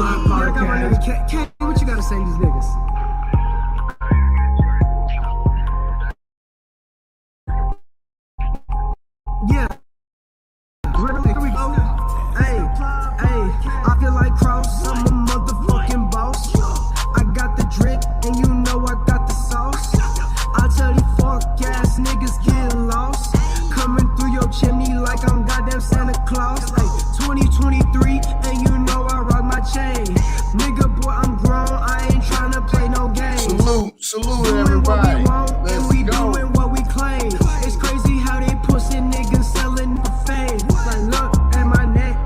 KrossYourHeart podcast. K, what you gotta say to these niggas? Yeah. Here we go. Hey, I feel like Cross, I'm a motherfucking boss. I got the drip, and you know I got the sauce. I tell these fuck ass niggas get lost. Coming through your chimney like I'm goddamn Santa Claus. Hey, 2023, and you know I rock my chain. Nigga, boy, I'm grown, I ain't tryna play no game. Salute everybody. And we doing what we claim. It's crazy how they pussy niggas selling the fame. Like, look at my neck,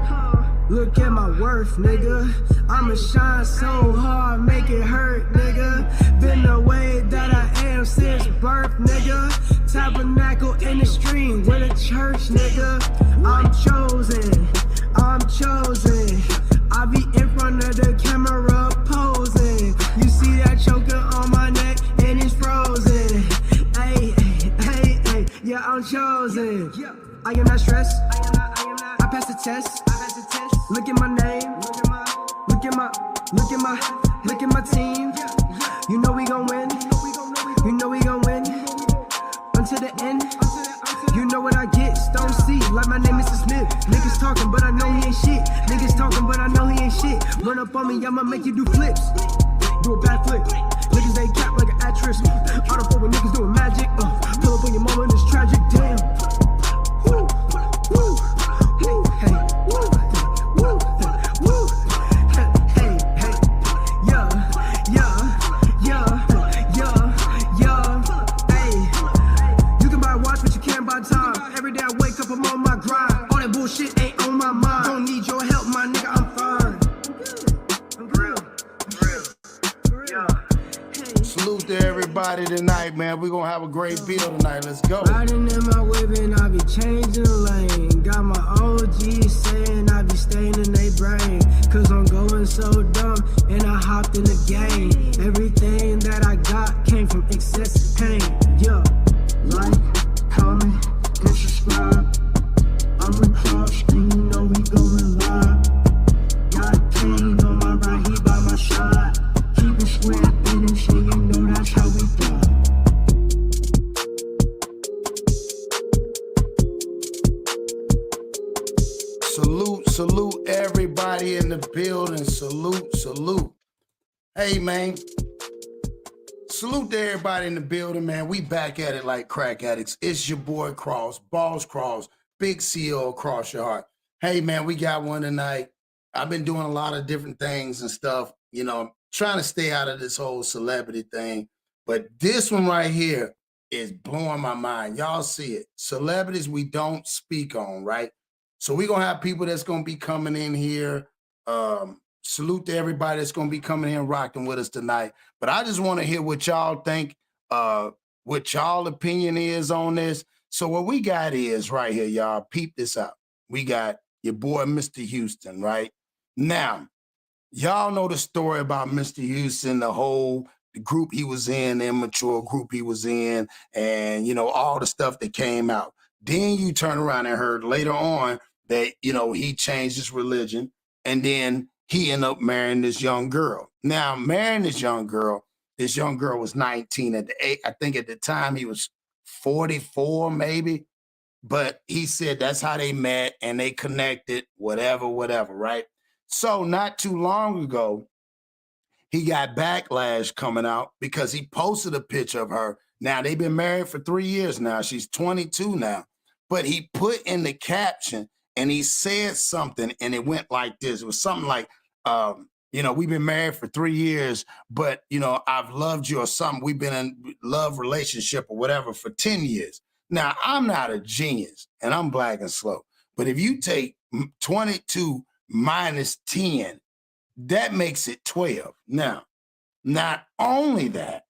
look at my worth, nigga. I'ma shine so hard, make it hurt, nigga. Been the way that I am since birth, nigga. Tabernacle in the stream with a church, nigga. I'm chosen, I'm chosen. I be in front of the camera posing. You see that choker on my neck and it's frozen. Hey, yeah, I'm chosen. I am not stressed. I passed the test. Look at my name. Look at my team. You know we gon' win. You know we gon' win. Until the end. You know what I get, Stone C, like my name is Smith. Niggas talking, but I know he ain't shit. Niggas talking, but I know he ain't shit. Run up on me, I'ma make you do flips. Do a bad flip. Niggas they cap like an actress. Out of 4 with niggas doing magic. Pull up on your mama and it's tragic, damn. Woo, woo, woo, hey, woo, woo, woo, hey, yeah, hey. You can buy a watch, but you can't buy time. Every day I wake up, I'm on my grind. All that bullshit ain't on my mind. Don't need your help, my nigga, I'm fine. I'm real. Yeah. Salute to everybody tonight, man. We're gonna have a great bill tonight. Let's go. Riding in my whip and I be changing lane. Got my OG saying I be staying in their brain. Cause I'm going so dumb and I hopped in the game. Everything that I got came from excessive pain. Yeah. Like, comment, and subscribe. I'm a Cross, and you know we going live. Got Kane on my right, he by my side. Keep it square, and shit, you know that's how we die. Salute everybody in the building. Salute. Hey, man. Salute to everybody in the building, man. We back at it like crack addicts. It's your boy Cross, Balls Cross, Big CEO of KrossYourHeart. Hey, man, we got one tonight. I've been doing a lot of different things and stuff, you know, trying to stay out of this whole celebrity thing. But this one right here is blowing my mind. Y'all see it. Celebrities we don't speak on, right? So we're going to have people that's going to be coming in here. Salute to everybody that's going to be coming here and rocking with us tonight. But I just want to hear what y'all think, what y'all opinion is on this. So what we got is right here, y'all. Peep this out. We got your boy, Mr. Houston, right? Now, y'all know the story about Mr. Houston, the group he was in, the immature group he was in, and, you know, all the stuff that came out. Then you turn around and heard later on that, you know, he changed his religion, and then he ended up marrying this young girl. Now, marrying this young girl was 19 I think at the time he was 44 maybe, but he said that's how they met and they connected, whatever, right? So not too long ago, he got backlash coming out because he posted a picture of her. Now, they've been married for 3 years now. She's 22 now. But he put in the caption and he said something and it went like this. It was something like, you know, we've been married for 3 years, but, you know, I've loved you or something. We've been in love relationship or whatever for 10 years. Now, I'm not a genius and I'm black and slow. But if you take 22 minus 10, that makes it 12. Now, not only that,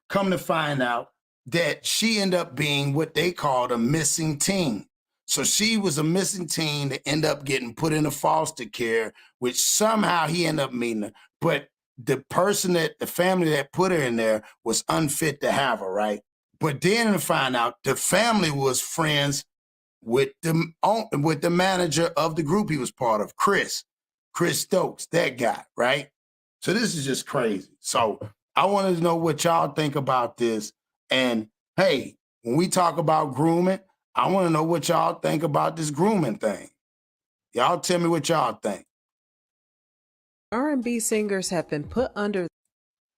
come to find out that she ended up being what they called a missing teen. So she was a missing teen that ended up getting put into foster care, which somehow he ended up meeting her. But the family that put her in there was unfit to have her, right? But then to find out the family was friends with the manager of the group he was part of, Chris. Chris Stokes, that guy, right? So this is just crazy. So I wanted to know what y'all think about this. And hey, when we talk about grooming, I want to know what y'all think about this grooming thing. Y'all tell me what y'all think. R&B singers have been put under.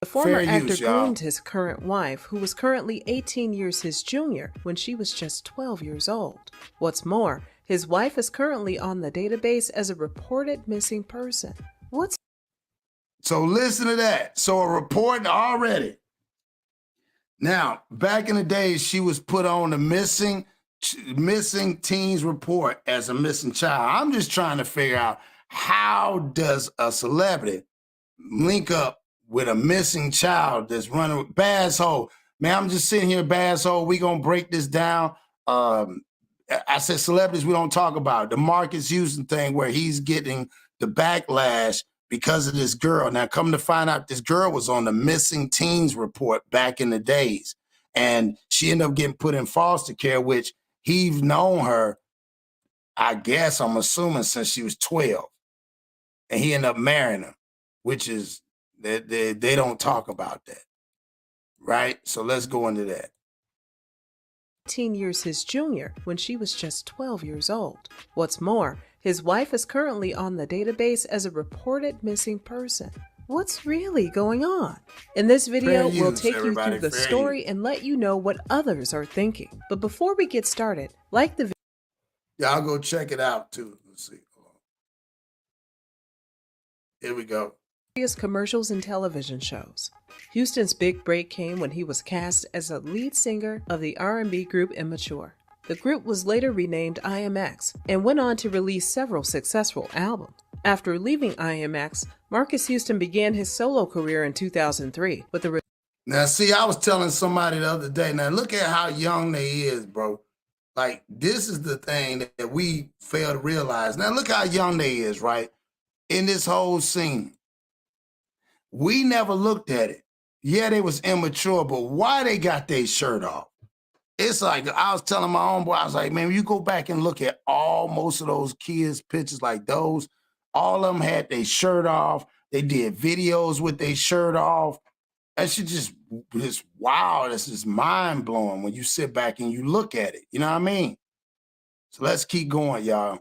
The former actor use, y'all. groomed his current wife, who was currently 18 years his junior, when she was just 12 years old. What's more, his wife is currently on the database as a reported missing person. So listen to that. So a report already. Now, back in the days, she was put on the missing teens report as a missing child. I'm just trying to figure out, how does a celebrity link up with a missing child that's running with Bass Hole? Man, I'm just sitting here, Bass Hole. We gonna break this down. I said celebrities we don't talk about. The Marcus Houston thing where he's getting the backlash because of this girl. Now, come to find out, this girl was on the missing teens report back in the days. And she ended up getting put in foster care, which he's known her, I guess, I'm assuming, since she was 12. And he ended up marrying her, which is, they don't talk about that. Right? So let's go into that. 18 years his junior, when she was just 12 years old. What's more, his wife is currently on the database as a reported missing person. What's really going on? In this video, we'll take you through the story and let you know what others are thinking. But before we get started, like the video. Yeah, I'll go check it out too. Let's see. Here we go. Commercials and television shows. Houston's big break came when he was cast as a lead singer of the R&B group Immature. The group was later renamed IMX and went on to release several successful albums. After leaving IMX, Marcus Houston began his solo career in 2003 with the. Now, see, I was telling somebody the other day, now look at how young they is, bro. Like, this is the thing that we fail to realize. Now, look how young they is, right? In this whole scene. We never looked at it. Yeah, they was immature, but why they got their shirt off? It's like, I was telling my own boy, I was like, man, when you go back and look at most of those kids' pictures like those, all of them had their shirt off. They did videos with their shirt off. That shit just wow. That's just mind blowing when you sit back and you look at it. You know what I mean? So let's keep going, y'all.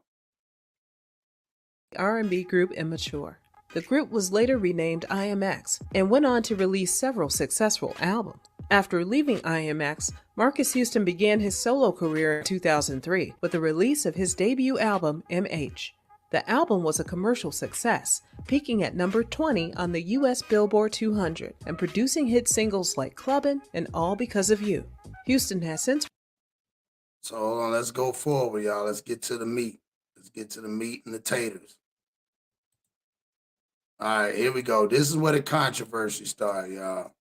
R&B group Immature. The group was later renamed IMX and went on to release several successful albums. After leaving IMX, Marcus Houston began his solo career in 2003 with the release of his debut album, MH. The album was a commercial success, peaking at number 20 on the U.S. Billboard 200 and producing hit singles like Clubbin' and All Because of You. Houston has since. So hold on, let's go forward, y'all. Let's get to the meat. Let's get to the meat and the taters. All right, here we go. This is where the controversy started, y'all.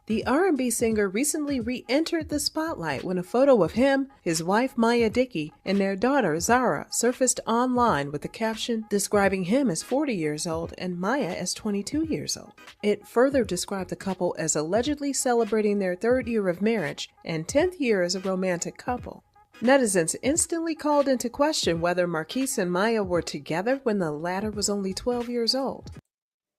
The R&B singer recently re-entered the spotlight when a photo of him, his wife Maya Dickey, and their daughter Zara surfaced online with the caption describing him as 40 years old and Maya as 22 years old. It further described the couple as allegedly celebrating their 3rd year of marriage and 10th year as a romantic couple. Netizens instantly called into question whether Marquise and Maya were together when the latter was only 12 years old.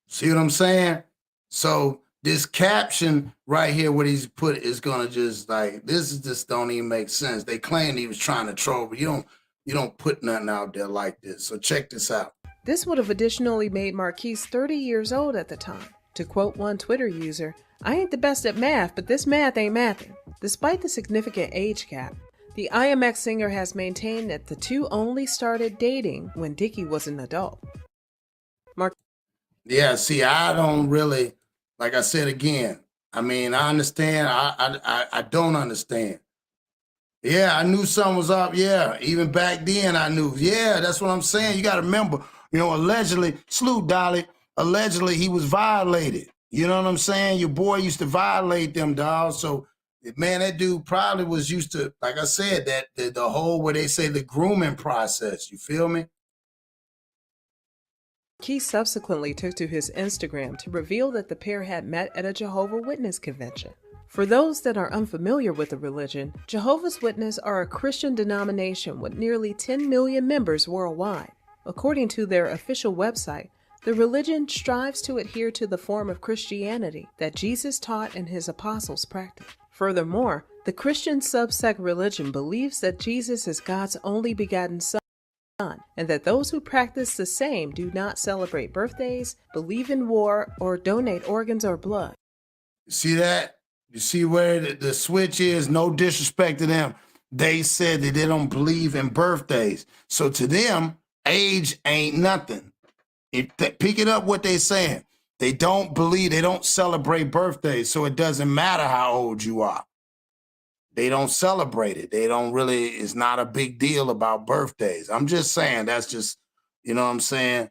See what I'm saying? So this caption right here, what he's put is gonna just like, this is just don't even make sense. They claimed he was trying to troll, but you don't put nothing out there like this. So check this out. This would have additionally made Marquise 30 years old at the time. To quote one Twitter user, "I ain't the best at math, but this math ain't mathing." Despite the significant age gap, the IMX singer has maintained that the two only started dating when Dickey was an adult. Yeah, see, I don't really, like I said again, I mean, I understand. I don't understand. Yeah, I knew something was up. Yeah, even back then I knew. Yeah, that's what I'm saying. You got to remember, allegedly, salute Dolly, allegedly he was violated. You know what I'm saying? Your boy used to violate them, dog. So, man, that dude probably was used to, like I said, that the whole, where they say the grooming process. You feel me? He subsequently took to his Instagram to reveal that the pair had met at a Jehovah's Witness convention. For those that are unfamiliar with the religion, Jehovah's Witnesses are a Christian denomination with nearly 10 million members worldwide. According to their official website, the religion strives to adhere to the form of Christianity that Jesus taught and his apostles practiced. Furthermore, the Christian subsect religion believes that Jesus is God's only begotten Son, and that those who practice the same do not celebrate birthdays, believe in war, or donate organs or blood. See that? You see where the switch is? No disrespect to them. They said that they don't believe in birthdays. So to them, age ain't nothing. Pick it up what they saying. They don't believe, they don't celebrate birthdays. So it doesn't matter how old you are. They don't celebrate it. They don't really, it's not a big deal about birthdays. I'm just saying, that's just, you know what I'm saying?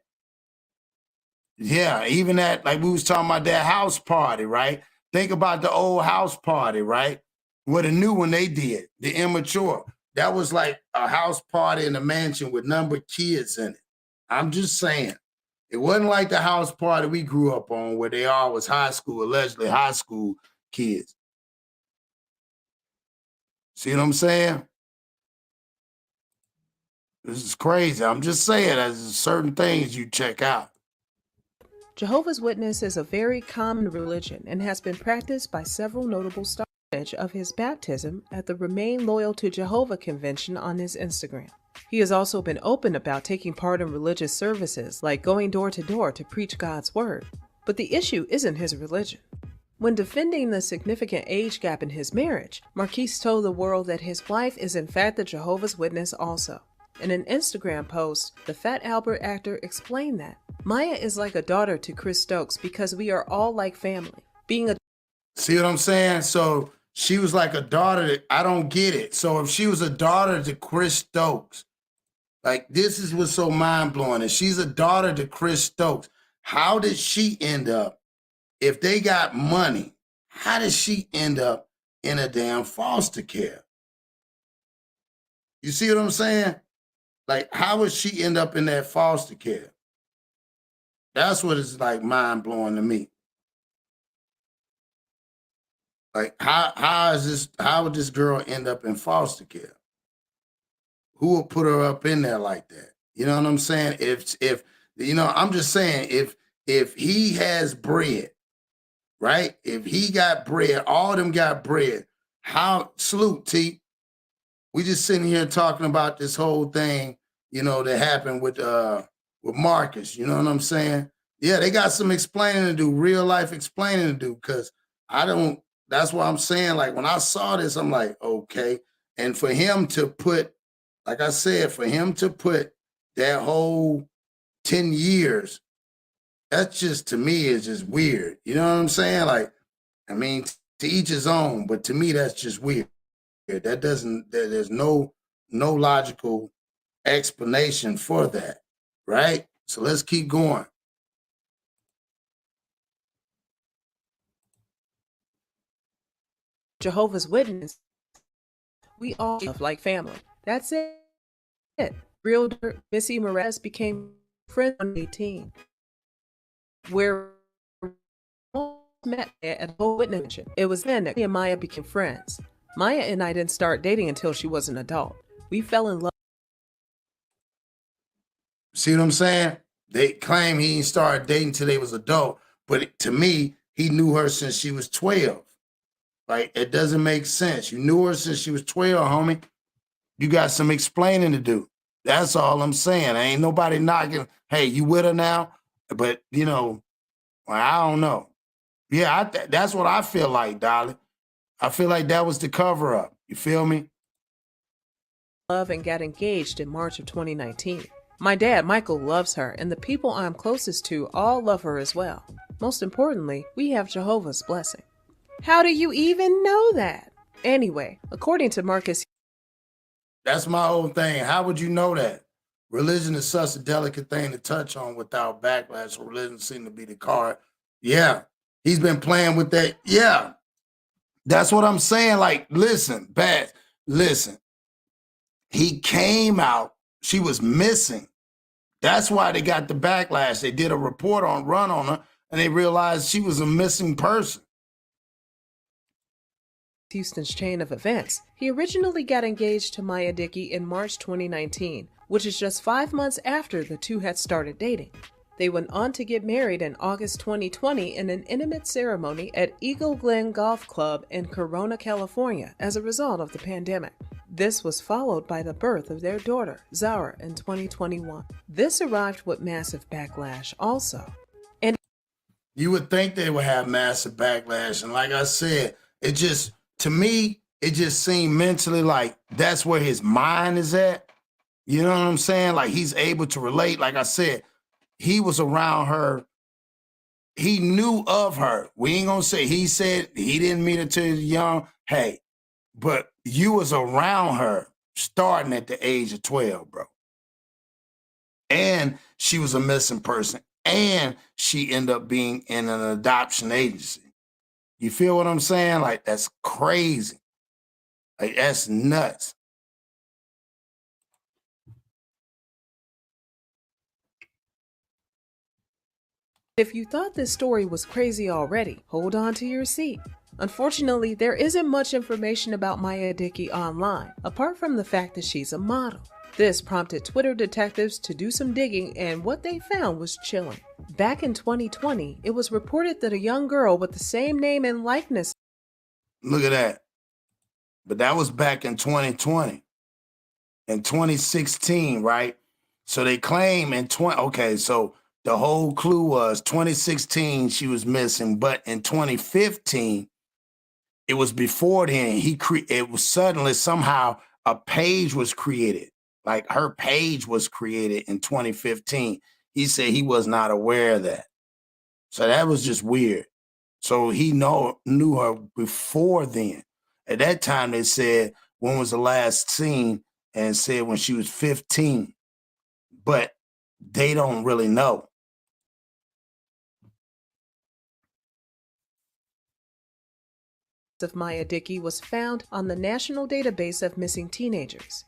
Yeah, even that, like we was talking about that house party, right? Think about the old house party, right? What the new one they did, the immature. That was like a house party in a mansion with number kids in it. I'm just saying. It wasn't like the house party we grew up on where they all was high school, allegedly high school kids. See what I'm saying? This is crazy. I'm just saying there's certain things you check out. Jehovah's Witness is a very common religion and has been practiced by several notable stars of his baptism at the Remain Loyal to Jehovah convention on his Instagram. He has also been open about taking part in religious services like going door to door to preach God's word. But the issue isn't his religion. When defending the significant age gap in his marriage, Marquise told the world that his wife is in fact a Jehovah's Witness also. In an Instagram post, the Fat Albert actor explained that Maya is like a daughter to Chris Stokes because we are all like family. See what I'm saying? So she was like a daughter. I don't get it. So if she was a daughter to Chris Stokes, like this is what's so mind-blowing. If she's a daughter to Chris Stokes, how did she end up, if they got money, how did she end up in a damn foster care? You see what I'm saying? Like, how would she end up in that foster care? That's what is like mind-blowing to me. Like, how would this girl end up in foster care? Who will put her up in there like that? You know what I'm saying? If you know, I'm just saying, if he has bread, right? If he got bread, all of them got bread. How, salute, T. We just sitting here talking about this whole thing, you know, that happened with Marcus. You know what I'm saying? Yeah, they got some explaining to do, real life explaining to do, because I don't, that's what I'm saying. Like, when I saw this, I'm like, okay. And for him to put, like I said, for him to put that whole 10 years, that's just, to me, is just weird. You know what I'm saying? Like, I mean, to each his own, but to me, that's just weird. That doesn't, there's no logical explanation for that, right? So let's keep going. Jehovah's Witness, we all love like family. That's it. Real Missy Morales became friends on 18. Where met at a witness mission. It was then that me and Maya became friends. Maya and I didn't start dating until she was an adult. We fell in love. See what I'm saying? They claim he didn't start dating till they was adult, but to me, he knew her since she was 12. Like, it doesn't make sense. You knew her since she was 12, homie. You got some explaining to do. That's all I'm saying. Ain't nobody knocking, hey, you with her now? But, you know, well, I don't know. Yeah, that's what I feel like, darling. I feel like that was the cover up. You feel me? Love and got engaged in March of 2019. My dad, Michael, loves her, and the people I'm closest to all love her as well. Most importantly, we have Jehovah's blessing. How do you even know that? Anyway, according to Marcus, that's my whole thing. How would you know that? Religion is such a delicate thing to touch on without backlash. Religion seemed to be the card. Yeah, he's been playing with that. Yeah, that's what I'm saying. Like, listen, Baz, listen. He came out. She was missing. That's why they got the backlash. They did a report run on her, and they realized she was a missing person. Houston's chain of events. He originally got engaged to Maya Dickey in March 2019, which is just 5 months after the two had started dating. They went on to get married in August 2020 in an intimate ceremony at Eagle Glen Golf Club in Corona, California, as a result of the pandemic. This was followed by the birth of their daughter, Zara, in 2021. This arrived with massive backlash also. And you would think they would have massive backlash. And like I said, it just, to me, it just seemed mentally like that's where his mind is at. You know what I'm saying? Like he's able to relate. Like I said, he was around her. He knew of her. We ain't gonna say he said he didn't meet her till he was young. Hey, but you was around her starting at the age of 12, bro. And she was a missing person. And she ended up being in an adoption agency. You feel what I'm saying? Like, that's crazy. Like, that's nuts. if you thought this story was crazy already, hold on to your seat. Unfortunately, there isn't much information about Maya Dickey online, apart from the fact that she's a model. This prompted Twitter detectives to do some digging, and what they found was chilling. Back in 2020, it was reported that a young girl with the same name and likeness. Look at that. But that was back in 2020. In 2016, right? So they claim in okay, so the whole clue was 2016 she was missing, but in 2015, it was before then. It was suddenly somehow a page was created. Like her page was created in 2015. He said he was not aware of that. So that was just weird. So he knew her before then. At that time, they said, when was the last seen? And said when she was 15. But they don't really know. Of Maya Dickey was found on the National Database of Missing Teenagers.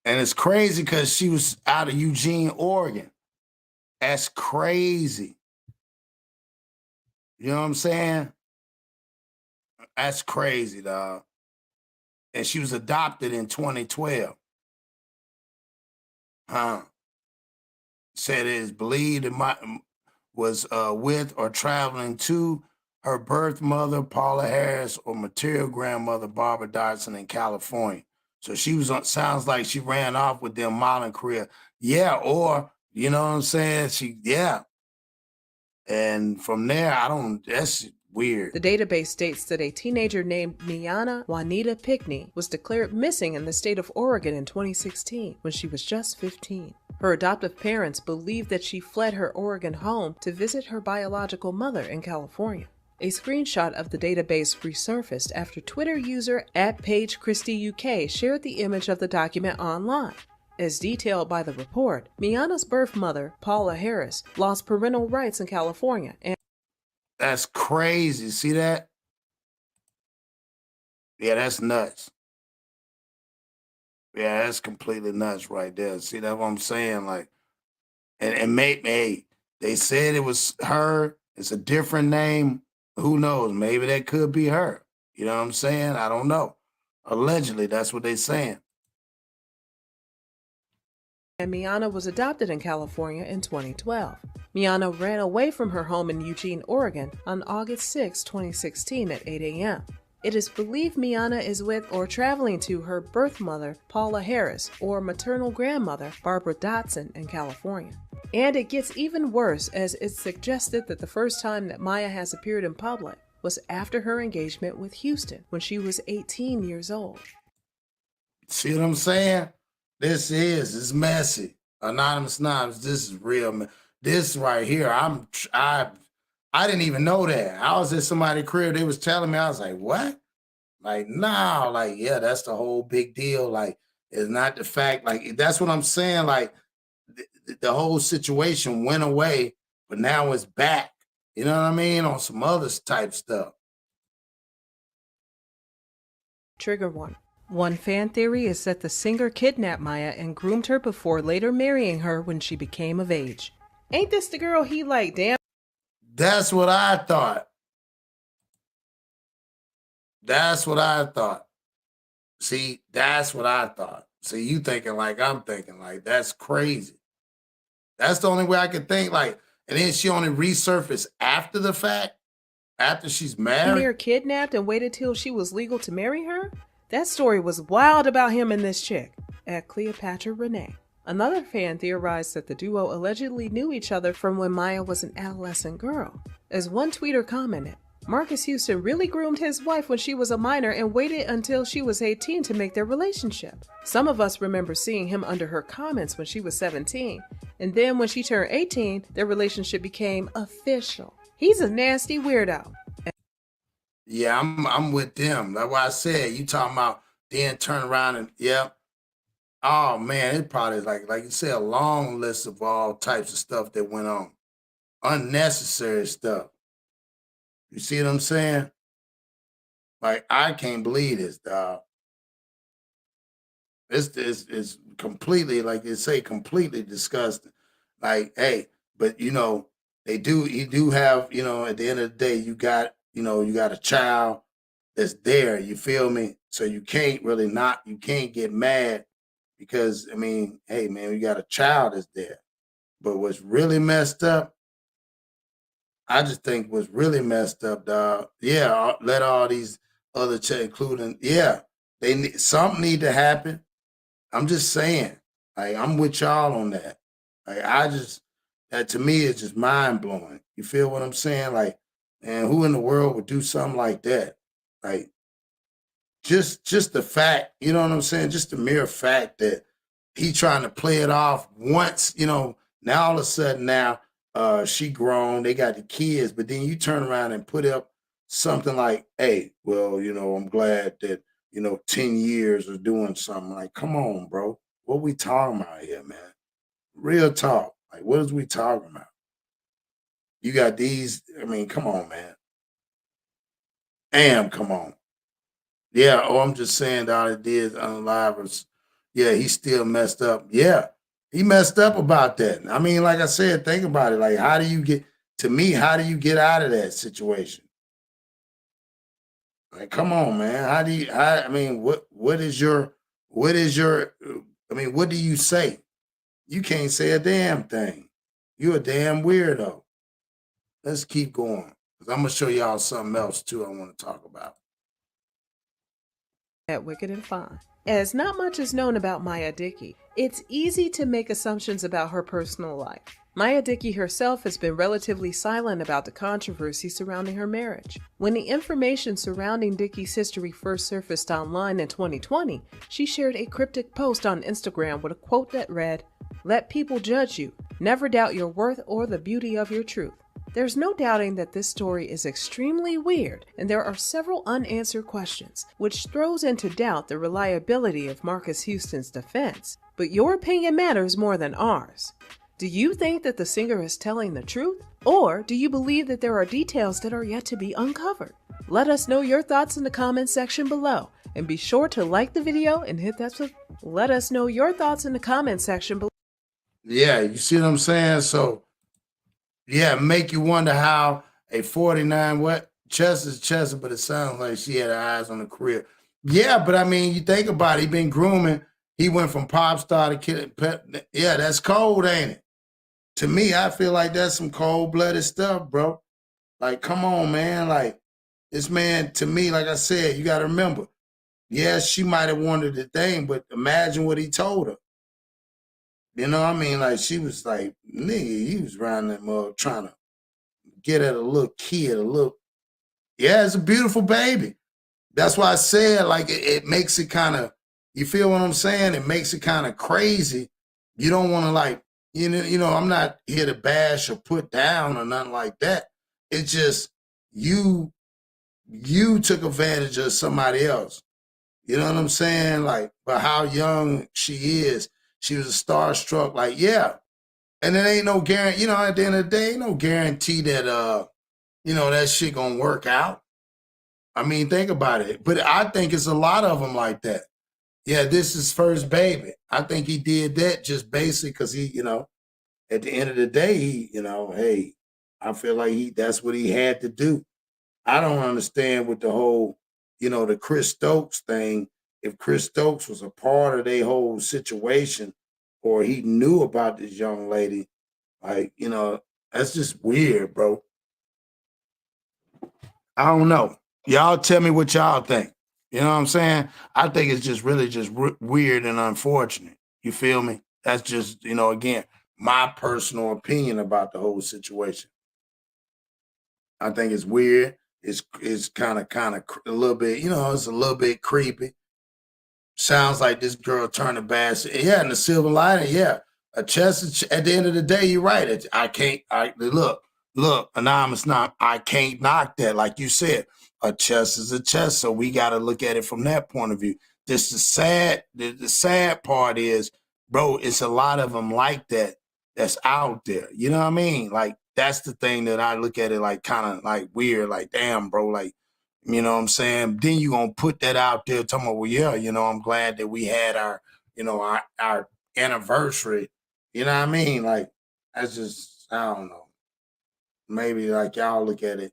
And it's crazy because she was out of Eugene, Oregon. That's crazy. You know what I'm saying? That's crazy, dog. And she was adopted in 2012. Said it is believed it was with or traveling to her birth mother, Paula Harris, or material grandmother, Barbara Dodson, in California. So she was on, sounds like she ran off with their modeling career. Yeah, or, you know what I'm saying? And from there, that's weird. The database states that a teenager named Miana Juanita Pickney was declared missing in the state of Oregon in 2016 when she was just 15. Her adoptive parents believe that she fled her Oregon home to visit her biological mother in California. A screenshot of the database resurfaced after Twitter user @PageChristyUK shared the image of the document online. As detailed by the report, Miana's birth mother, Paula Harris, lost parental rights in California. And that's crazy. See that? Yeah, that's nuts. Yeah, that's completely nuts right there. See, that's what I'm saying? Like, and maybe they said it was her. It's a different name. Who knows? Maybe that could be her. You know what I'm saying? I don't know. Allegedly, that's what they're saying. Miana was adopted in California in 2012. Miana ran away from her home in Eugene, Oregon on August 6, 2016 at 8 a.m. It is believed Miana is with or traveling to her birth mother, Paula Harris, or maternal grandmother, Barbara Dodson, in California. And it gets even worse, as it's suggested that the first time that Maya has appeared in public was after her engagement with Houston when she was 18 years old. See what I'm saying? It's messy. Anonymous Knobs, this is real. This right here, I didn't even know that. I was at somebody's crib, they was telling me, I was like, what? Like, no, like, yeah, that's the whole big deal. Like, it's not the fact, like, that's what I'm saying. Like, the whole situation went away, but now it's back. You know what I mean? On some other type stuff. Trigger warning. One fan theory is that the singer kidnapped Maya and groomed her before later marrying her when she became of age. Ain't this the girl he like, damn? That's what I thought. That's what I thought. See, that's what I thought. See, you thinking like I'm thinking. Like, that's crazy. That's the only way I could think. Like, and then she only resurfaced after the fact, after she's married. Near kidnapped and waited till she was legal to marry her? That story was wild about him and this chick, at Cleopatra Renee. Another fan theorized that the duo allegedly knew each other from when Maya was an adolescent girl. As one tweeter commented, Marcus Houston really groomed his wife when she was a minor and waited until she was 18 to make their relationship. Some of us remember seeing him under her comments when she was 17, and then when she turned 18, their relationship became official. He's a nasty weirdo. Yeah, I'm with them. That's why I said you talking about then turn around and yeah. Oh man, it probably is like you said, a long list of all types of stuff that went on. Unnecessary stuff. You see what I'm saying? Like, I can't believe this, dog. This is completely, like they say, completely disgusting. Like, hey, but you do have, at the end of the day, you got a child that's there, you feel me? So you can't really not, you can't get mad because I mean, hey man, you got a child that's there. But what's really messed up, I just think what's really messed up, dog. Yeah, let all these other including, yeah, something need to happen. I'm just saying, like I'm with y'all on that. Like I just that to me is just mind blowing. You feel what I'm saying? Like, man, who in the world would do something like that? Like just the fact, you know what I'm saying? Just the mere fact that he trying to play it off once, now all of a sudden now she grown, they got the kids, but then you turn around and put up something like, hey, well, I'm glad that, 10 years of doing something. Like, come on, bro. What we talking about here, man? Real talk. Like, what is we talking about? You got these, I mean, come on, man. Come on. Yeah, oh, I'm just saying that all it did unalive us. Yeah, he still messed up. Yeah, he messed up about that. I mean, like I said, think about it. Like, how do you get to me? How do you get out of that situation? Like, come on, man. How do you? I mean, what is your? I mean, what do you say? You can't say a damn thing. You a damn weirdo. Let's keep going because I'm gonna show y'all something else too. I want to talk about. At Wicked and Fine. As not much is known about Maya Dickey, it's easy to make assumptions about her personal life. Maya Dickey herself has been relatively silent about the controversy surrounding her marriage. When the information surrounding Dickey's history first surfaced online in 2020, she shared a cryptic post on Instagram with a quote that read, "Let people judge you. Never doubt your worth or the beauty of your truth." There's no doubting that this story is extremely weird, and there are several unanswered questions, which throws into doubt the reliability of Marcus Houston's defense. But your opinion matters more than ours. Do you think that the singer is telling the truth? Or do you believe that there are details that are yet to be uncovered? Let us know your thoughts in the comments section below, and be sure to like the video and hit that Let us know your thoughts in the comments section below. Yeah, you see what I'm saying? So yeah, make you wonder how a 49 what chest is chest, but it sounds like she had her eyes on the career. Yeah, but I mean, you think about it, he been grooming. He went from pop star to kid. Yeah, that's cold, ain't it? To me, I feel like that's some cold blooded stuff, bro. Like, come on, man. Like, this man, to me, like I said, you got to remember. Yes, she might have wanted the thing, but imagine what he told her. You know what I mean? Like, she was like, nigga, he was around that mug trying to get at a little kid, yeah, it's a beautiful baby. That's why I said, like, it makes it kind of, you feel what I'm saying? It makes it kind of crazy. You don't want to, like, I'm not here to bash or put down or nothing like that. It's just you took advantage of somebody else. You know what I'm saying? Like, but how young she is, she was a starstruck, like, yeah. And it ain't no guarantee, at the end of the day, ain't no guarantee that that shit gonna work out. I mean, think about it. But I think it's a lot of them like that. Yeah, this is first baby. I think he did that just basically because he, at the end of the day, he, hey, I feel like that's what he had to do. I don't understand with the whole, the Chris Stokes thing, if Chris Stokes was a part of their whole situation or he knew about this young lady, like, that's just weird, bro. I don't know. Y'all tell me what y'all think. You know what I'm saying? I think it's just really just weird and unfortunate. You feel me? That's just, again, my personal opinion about the whole situation. I think it's weird. It's kind of a little bit, it's a little bit creepy. Sounds like this girl turned a bad. Yeah, and the silver lining, yeah. A chest at the end of the day, you're right. I can't. Look, anonymous. Not. I can't knock that. Like you said, a chest is a chest. So we got to look at it from that point of view. This the sad. The sad part is, bro. It's a lot of them like that. That's out there. You know what I mean? Like that's the thing that I look at it like kind of like weird. Like damn, bro. Like. You know what I'm saying? Then you're going to put that out there talking about, well, yeah, I'm glad that we had our anniversary. You know what I mean? Like, that's just, I don't know. Maybe like y'all look at it.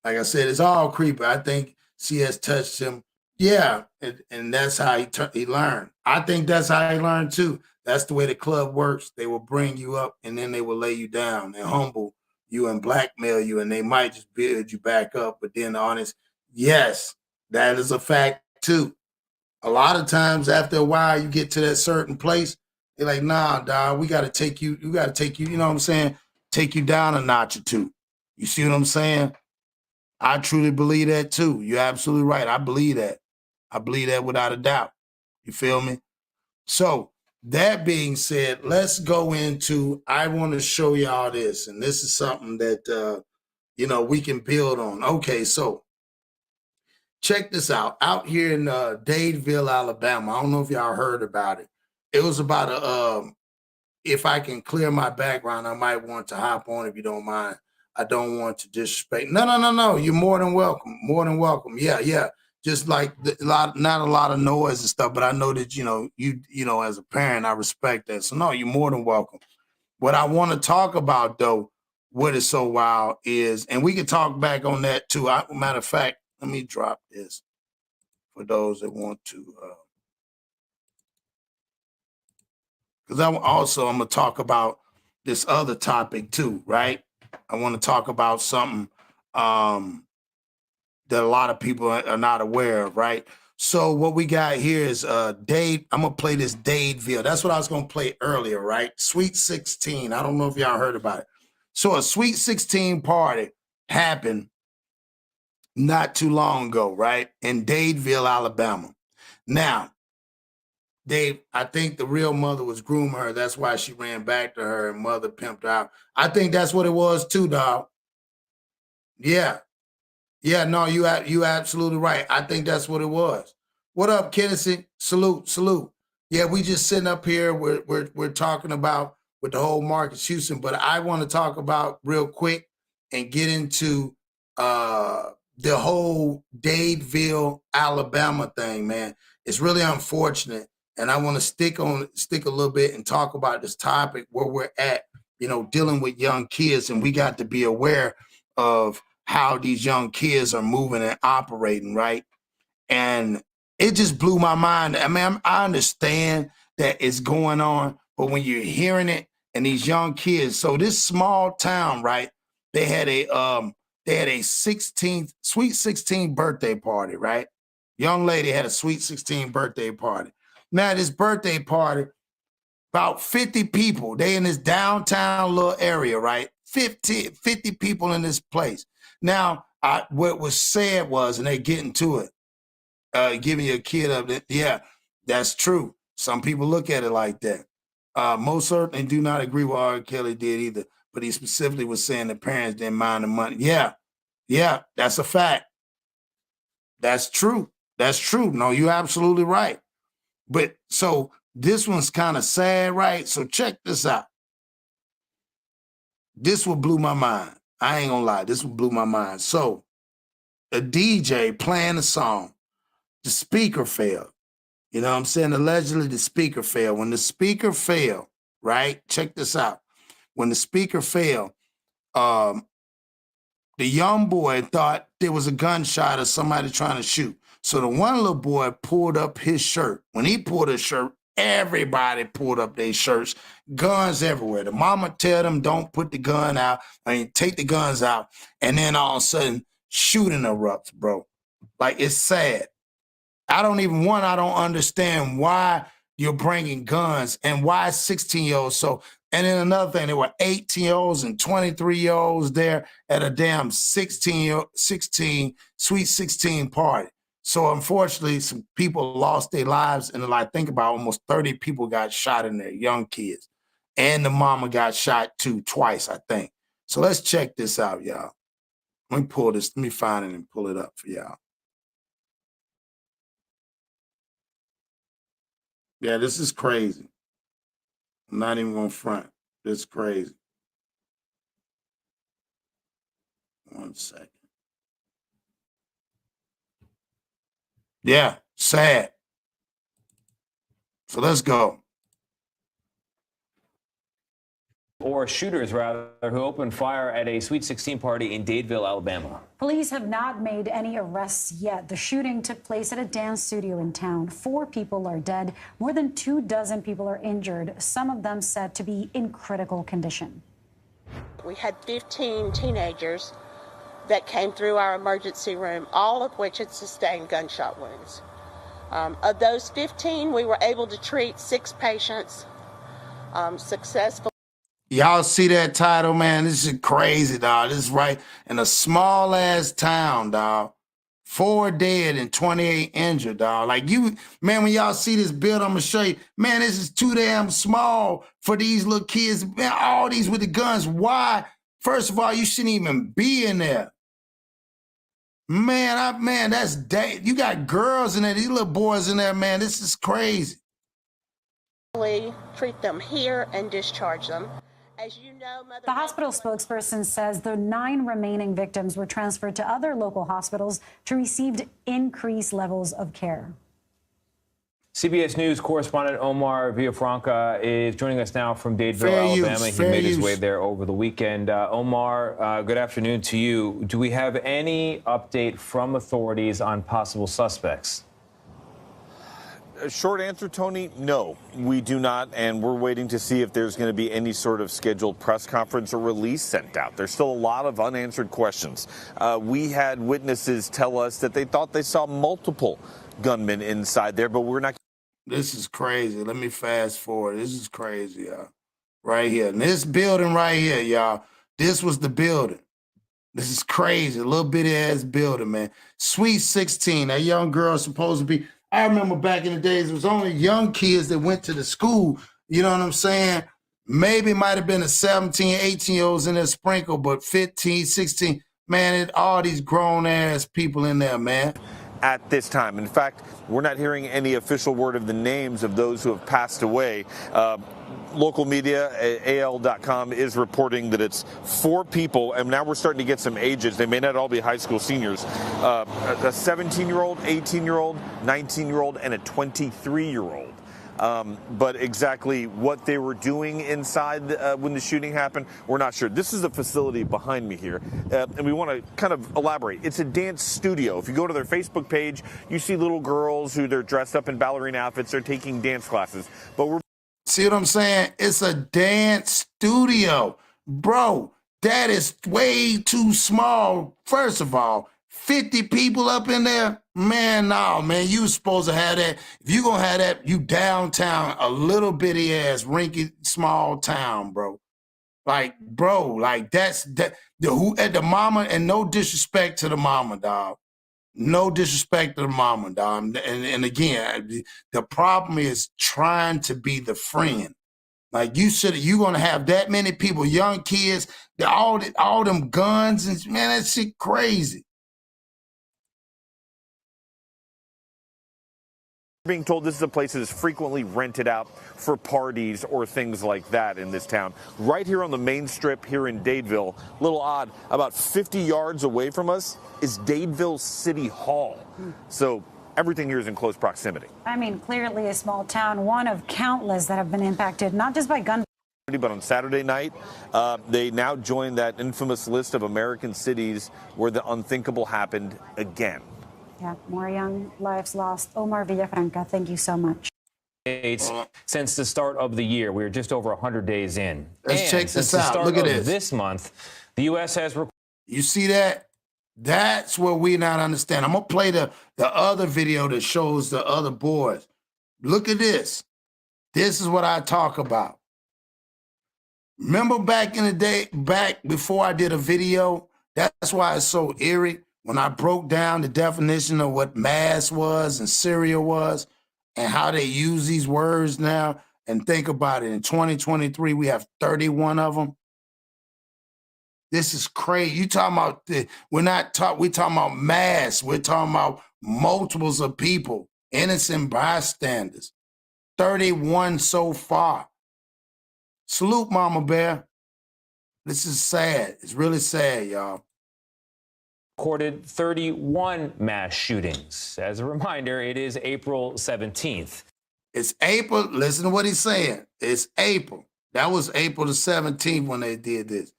Like I said, it's all creepy. I think CS touched him. Yeah. And that's how he learned. I think that's how he learned too. That's the way the club works. They will bring you up and then they will lay you down and humble you and blackmail you. And they might just build you back up. But then honest, yes, that is a fact too. A lot of times after a while, you get to that certain place, they're like, nah, dog, we got to take you, you know what I'm saying? Take you down a notch or two. You see what I'm saying? I truly believe that too. You're absolutely right. I believe that. I believe that without a doubt. You feel me? So that being said, let's go into, I want to show y'all this. And this is something that, we can build on. Okay, so check this out. Out here in Dadeville, Alabama. I don't know if y'all heard about it. It was about if I can clear my background, I might want to hop on if you don't mind. I don't want to disrespect. No. You're more than welcome. More than welcome. Yeah. Just like not a lot of noise and stuff, but I know that, you as a parent, I respect that. So no, you're more than welcome. What I want to talk about though, what is so wild is, and we can talk back on that too. Matter of fact, let me drop this for those that want to, because I'm going to talk about this other topic too, right? I want to talk about something that a lot of people are not aware of, right? So what we got here is Dade. I'm going to play this Dadeville. That's what I was going to play earlier, right? Sweet 16. I don't know if y'all heard about it. So a Sweet 16 party happened not too long ago, right? In Dadeville, Alabama. Now, Dave, I think the real mother was grooming her. That's why she ran back to her and mother pimped her out. I think that's what it was too, dog. Yeah. Yeah, no, you absolutely right. I think that's what it was. What up, Kennedy? Salute. Yeah, we just sitting up here. We're talking about with the whole Marcus Houston, but I want to talk about real quick and get into the whole Dadeville, Alabama thing, man. It's really unfortunate. And I want to stick a little bit and talk about this topic where we're at, dealing with young kids. And we got to be aware of how these young kids are moving and operating, right? And it just blew my mind. I mean, I understand that it's going on, but when you're hearing it and these young kids, so this small town, right? They had a sweet 16 birthday party, right? Young lady had a sweet 16 birthday party. Now, this birthday party, about 50 people. They in this downtown little area, right? 50 people in this place. Now, what was said was, and they getting to it, giving you a kid up. Yeah, that's true. Some people look at it like that. Most certainly do not agree with R. Kelly did either, but he specifically was saying the parents didn't mind the money. Yeah, that's a fact. That's true. No, you're absolutely right. But so this one's kind of sad, right? So check this out. This one blew my mind. I ain't gonna lie. This one blew my mind. So a DJ playing a song, the speaker failed. You know what I'm saying? Allegedly the speaker failed. When the speaker failed, right? Check this out. When the speaker failed, the young boy thought there was a gunshot or somebody trying to shoot. So the one little boy pulled up his shirt. When he pulled his shirt, everybody pulled up their shirts, guns everywhere. The mama tell them don't put the gun out, take the guns out. And then all of a sudden, shooting erupts, bro. Like, it's sad. I don't understand why you're bringing guns and why 16-year-olds. So, and then another thing, there were 18-year-olds and 23-year-olds there at a damn 16, Sweet 16 party. So unfortunately, some people lost their lives, and like think about almost 30 people got shot in there, young kids. And the mama got shot too, twice, I think. So let's check this out, y'all. Let me pull this, let me find it and pull it up for y'all. Yeah, this is crazy. I'm not even gonna front. This is crazy. 1 second. Yeah, sad. So let's go. Or shooters, rather, who opened fire at a Sweet 16 party in Dadeville, Alabama. Police have not made any arrests yet. The shooting took place at a dance studio in town. 4 people are dead. More than 24 people are injured, some of them said to be in critical condition. We had 15 teenagers that came through our emergency room, all of which had sustained gunshot wounds. Of those 15, we were able to treat 6 patients successfully. Y'all see that title, man? This is crazy, dog. This is right in a small ass town, dog. 4 dead and 28 injured, dog. Like you, man, when y'all see this build, I'm gonna show you, man, this is too damn small for these little kids. Man, all these with the guns. Why? First of all, you shouldn't even be in there. Man, that's you got girls in there, these little boys in there, man. This is crazy. Treat them here and discharge them. As you know, the hospital spokesperson says the 9 remaining victims were transferred to other local hospitals to receive increased levels of care. CBS News correspondent Omar Villafranca is joining us now from Dadeville, Alabama. He made his way there over the weekend. Omar, good afternoon to you. Do we have any update from authorities on possible suspects? Short answer, Tony, no, we do not, and we're waiting to see if there's going to be any sort of scheduled press conference or release sent out. There's still a lot of unanswered questions. We had witnesses tell us that they thought they saw multiple gunmen inside there, but we're not. This is crazy. Let me fast forward. This is crazy, y'all. Right here. And this building right here, y'all. This was the building. This is crazy. A little bitty ass building, man. Sweet 16. That young girl supposed to be. I remember back in the days, it was only young kids that went to the school. You know what I'm saying? Maybe it might have been a 17, 18-year-olds in there sprinkled, but 15, 16. Man, all these grown-ass people in there, man. At this time. In fact, we're not hearing any official word of the names of those who have passed away. Local media, AL.com, is reporting that it's 4 people, and now we're starting to get some ages. They may not all be high school seniors. A 17-year-old, 18-year-old, 19-year-old, and a 23-year-old. But exactly what they were doing inside when the shooting happened, we're not sure. This is a facility behind me here, and we want to kind of elaborate. It's a dance studio. If you go to their Facebook page, you see little girls who they're dressed up in ballerina outfits. They're taking dance classes. But we're see what I'm saying? It's a dance studio. Bro, that is way too small. First of all, 50 people up in there? Man, no, man, you supposed to have that. If you gonna have that, you downtown, a little bitty ass, rinky, small town, bro. Like, bro, like that's that. Who at the mama, and no disrespect to the mama, dog. No disrespect to the mama, dog. And again, the problem is trying to be the friend. Like you gonna have that many people, young kids, all them guns, and man, that shit crazy. being told this is a place that is frequently rented out for parties or things like that in this town. Right here on the main strip here in Dadeville, a little odd, about 50 yards away from us is Dadeville City Hall. So everything here is in close proximity. I mean, clearly a small town, one of countless that have been impacted, not just by gun. But on Saturday night, they now join that infamous list of American cities where the unthinkable happened again. Yeah, more young lives lost. Omar Villafranca, thank you so much. Since the start of the year, we're just over 100 days in. Let's check this out. Look at this Month, the U.S. has. You see that? That's what we not understand. I'm gonna play the other video that shows the other boys. Look at this. This is what I talk about. Remember back in the day, back before I did a video, that's why it's so eerie. When I broke down the definition of what mass was and cereal was and how they use these words now, and think about it, in 2023, we have 31 of them. This is crazy. You talking about, we're talking about mass. We're talking about multiples of people, innocent bystanders. 31 so far. Salute, Mama Bear. This is sad. It's really sad, y'all. Recorded 31 mass shootings. As a reminder, it is April 17th. It's April. Listen to what he's saying. It's April. That was April the 17th when they did this.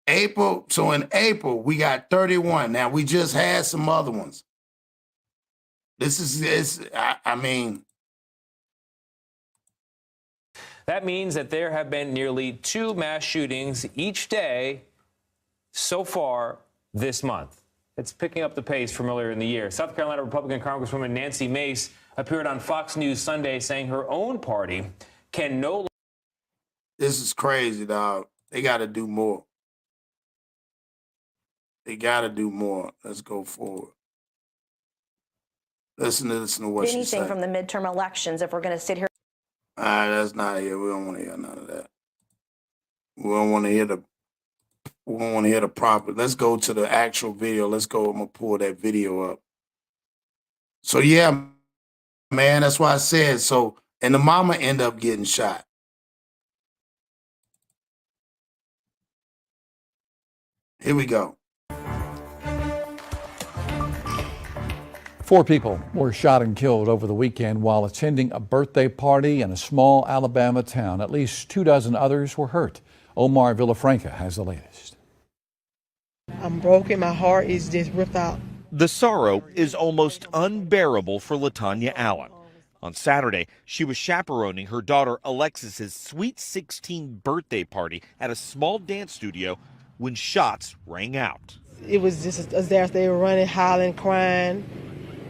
April. So in April, we got 31. Now, we just had some other ones. I mean. That means that there have been nearly 2 mass shootings each day so far this month. It's picking up the pace from earlier in the year. South Carolina Republican Congresswoman Nancy Mace appeared on Fox News Sunday saying her own party can no longer. This is crazy, dog. They got to do more. They got to do more. Let's go forward. Listen to what she said. Anything from the midterm elections, if we're going to sit here. That's not here. We don't want to hear none of that. We don't want to hear the proper. Let's go to the actual video. Let's go. I'm gonna pull that video up. So yeah, man, that's why I said so. And the mama ended up getting shot. Here we go. 4 people were shot and killed over the weekend while attending a birthday party in a small Alabama town. At least 24 others were hurt. Omar Villafranca has the latest. I'm broken. My heart is just ripped out. The sorrow is almost unbearable for LaTanya Allen. On Saturday, she was chaperoning her daughter Alexis's Sweet 16 birthday party at a small dance studio when shots rang out. It was just as they were running, hollering, crying,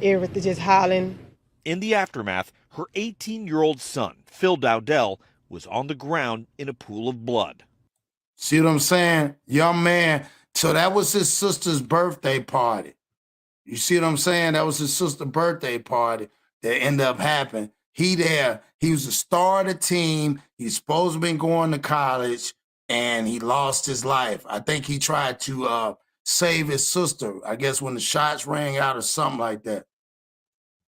everything, just hollering. In the aftermath, her 18-year-old son, Phil Dowdell, was on the ground in a pool of blood. See what I'm saying? Young man. So that was his sister's birthday party. You see what I'm saying? That was his sister's birthday party that ended up happening. He was the star of the team. He's supposed to have been going to college, and he lost his life. I think he tried to save his sister, I guess when the shots rang out or something like that.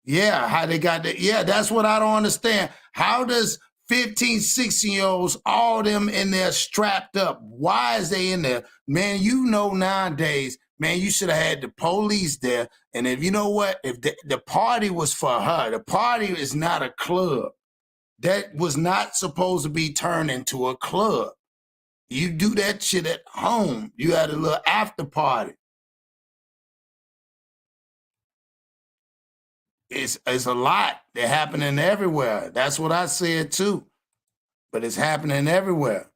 Yeah, how they got that. Yeah, that's what I don't understand. How does 15, 16-year-olds, all them in there strapped up? Why is they in there? Man, you know nowadays, man, you should have had the police there. And if you know what, if the party was for her, the party is not a club. That was not supposed to be turned into a club. You do that shit at home. You had a little after party. It's a lot. They're happening everywhere. That's what I said too. But it's happening everywhere.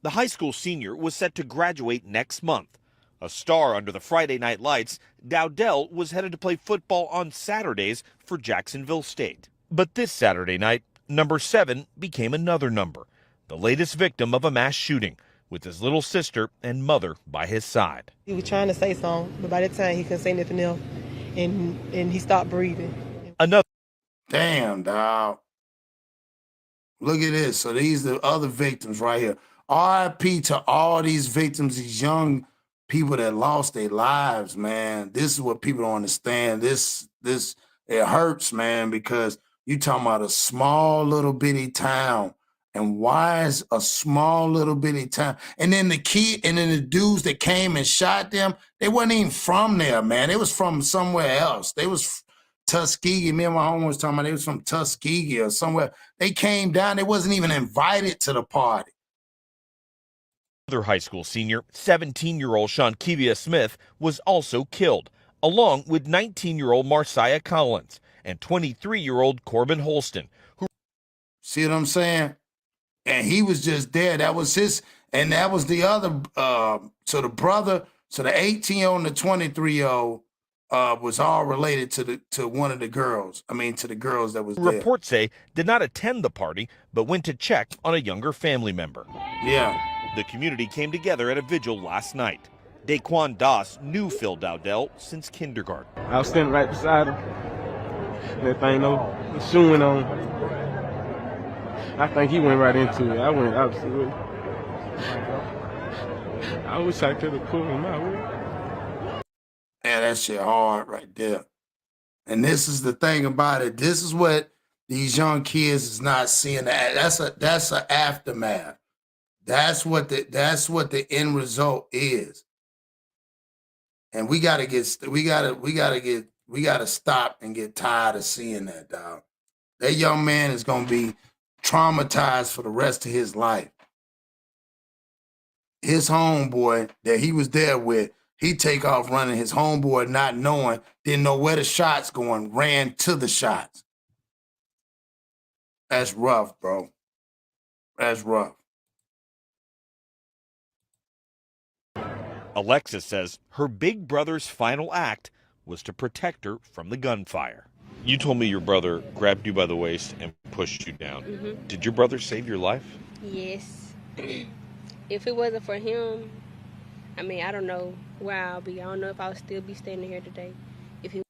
The high school senior was set to graduate next month. A star under the Friday night lights, Dowdell was headed to play football on Saturdays for Jacksonville State. But this Saturday night, number 7 became another number, the latest victim of a mass shooting, with his little sister and mother by his side. He was trying to say something, but by that time he couldn't say nothing else, and he stopped breathing. Another. Damn, dog. Look at this. So these are the other victims right here. RIP to all these victims, these young people that lost their lives, man. This is what people don't understand. This it hurts, man, because you talking about a small little bitty town. And why is a small little bitty town? And then the dudes that came and shot them, they wasn't even from there, man. They was from somewhere else. They was Tuskegee. Me and my home was talking about they was from Tuskegee or somewhere. They came down. They wasn't even invited to the party. Another high school senior, 17-year-old Shankivia Smith, was also killed, along with 19-year-old Marciah Collins and 23-year-old Corbin Holston, who... See what I'm saying? And he was just there. That was his, and that was the other. So the brother, so the 18-year-old and the 23-year-old was all related to one of the girls. I mean, to the girls that was there. Reports say did not attend the party, but went to check on a younger family member. Yeah. The community came together at a vigil last night. Daquan Doss knew Phil Dowdell since kindergarten. I was standing right beside him. And that thing, the shoe went on. I think he went right into it. I went absolutely. I wish I could have pulled him out. Yeah, that shit hard right there. And this is the thing about it. This is what these young kids is not seeing. That's an aftermath. That's what the end result is. And we gotta stop and get tired of seeing that, dog. That young man is gonna be traumatized for the rest of his life. His homeboy that he was there with, he take off running. His homeboy not knowing, didn't know where the shots going, ran to the shots. That's rough, bro. That's rough. Alexis says her big brother's final act was to protect her from the gunfire. You told me your brother grabbed you by the waist and pushed you down. Mm-hmm. Did your brother save your life? Yes. If it wasn't for him, I mean, I don't know where I'll be. I don't know if I'll still be standing here today. If he...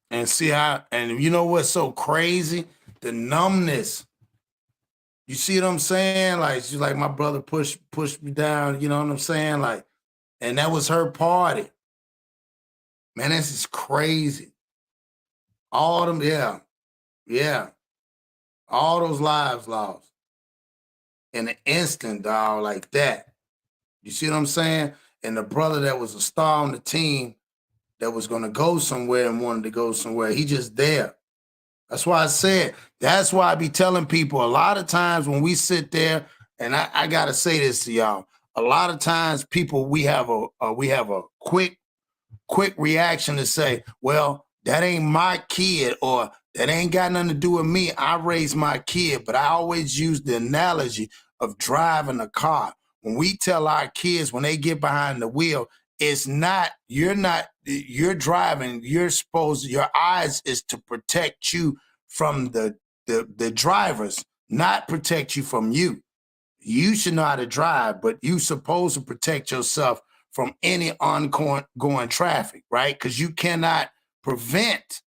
And see how, and you know what's so crazy? The numbness. You see what I'm saying? Like, she's like, my brother pushed me down, you know what I'm saying? Like, and that was her party. Man, this is crazy. All of them, yeah. All those lives lost in an instant, dog, like that. You see what I'm saying? And the brother that was a star on the team that was going to go somewhere and wanted to go somewhere, he just there. That's why I said, that's why I be telling people a lot of times when we sit there, and I got to say this to y'all, a lot of times people, we have a quick reaction to say, well, that ain't my kid, or that ain't got nothing to do with me. I raised my kid. But I always use the analogy of driving a car. When we tell our kids when they get behind the wheel, you're driving, your eyes is to protect you from the drivers, not protect you from you. You should know how to drive, but you supposed to protect yourself from any ongoing traffic, right? Because you cannot prevent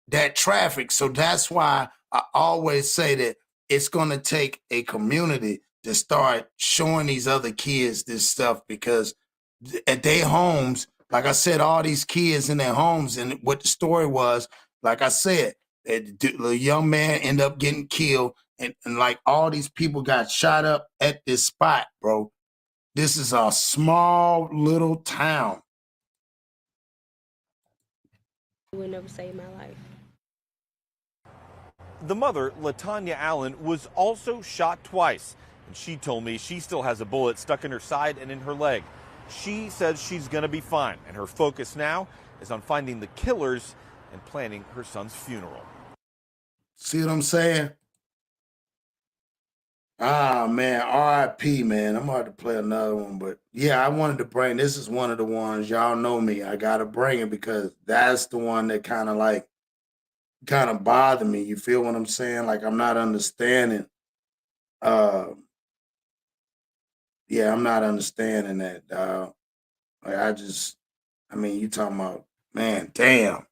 that traffic. So that's why I always say that it's going to take a community to start showing these other kids this stuff, because at their homes, like I said, all these kids in their homes, and what the story was, like I said, the young man ended up getting killed, and like all these people got shot up at this spot, bro. This is a small little town. He would never save my life. The mother, LaTanya Allen, was also shot twice. And she told me she still has a bullet stuck in her side and in her leg. She says she's going to be fine, and her focus now is on finding the killers and planning her son's funeral. See what I'm saying? Ah, man, R.I.P., man. I'm about to play another one, but yeah, I wanted to bring, this is one of the ones, y'all know me. I got to bring it because that's the one that kind of bothered me. You feel what I'm saying? Like, I'm not understanding. Yeah, I'm not understanding that, dog. Like, you talking about, man, damn.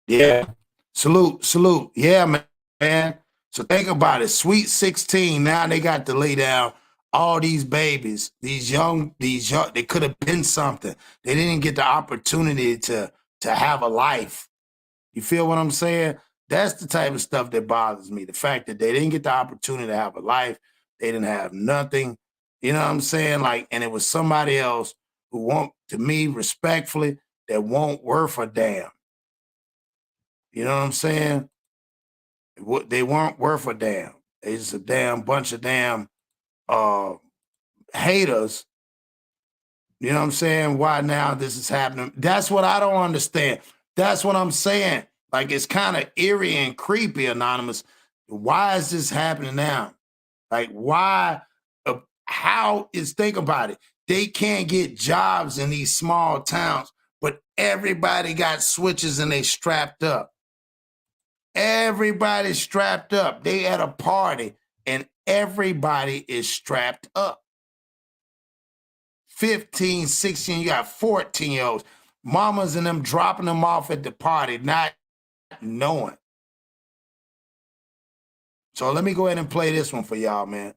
Yeah. Salute. Yeah, man. So think about it. Sweet 16, now they got to lay down all these babies, these young, they could have been something. They didn't get the opportunity to have a life. You feel what I'm saying? That's the type of stuff that bothers me. The fact that they didn't get the opportunity to have a life. They didn't have nothing. You know what I'm saying? Like, and it was somebody else who to me, respectfully, that won't worth a damn. You know what I'm saying? They weren't worth a damn. They just a damn bunch of damn haters. You know what I'm saying? Why now this is happening? That's what I don't understand. That's what I'm saying. Like, it's kind of eerie and creepy, Anonymous. Why is this happening now? Like, why? Think about it. They can't get jobs in these small towns, but everybody got switches and they strapped up. Everybody's strapped up. They at a party and everybody is strapped up. 15, 16, you got 14-year-olds. Mamas and them dropping them off at the party, not knowing. So let me go ahead and play this one for y'all, man.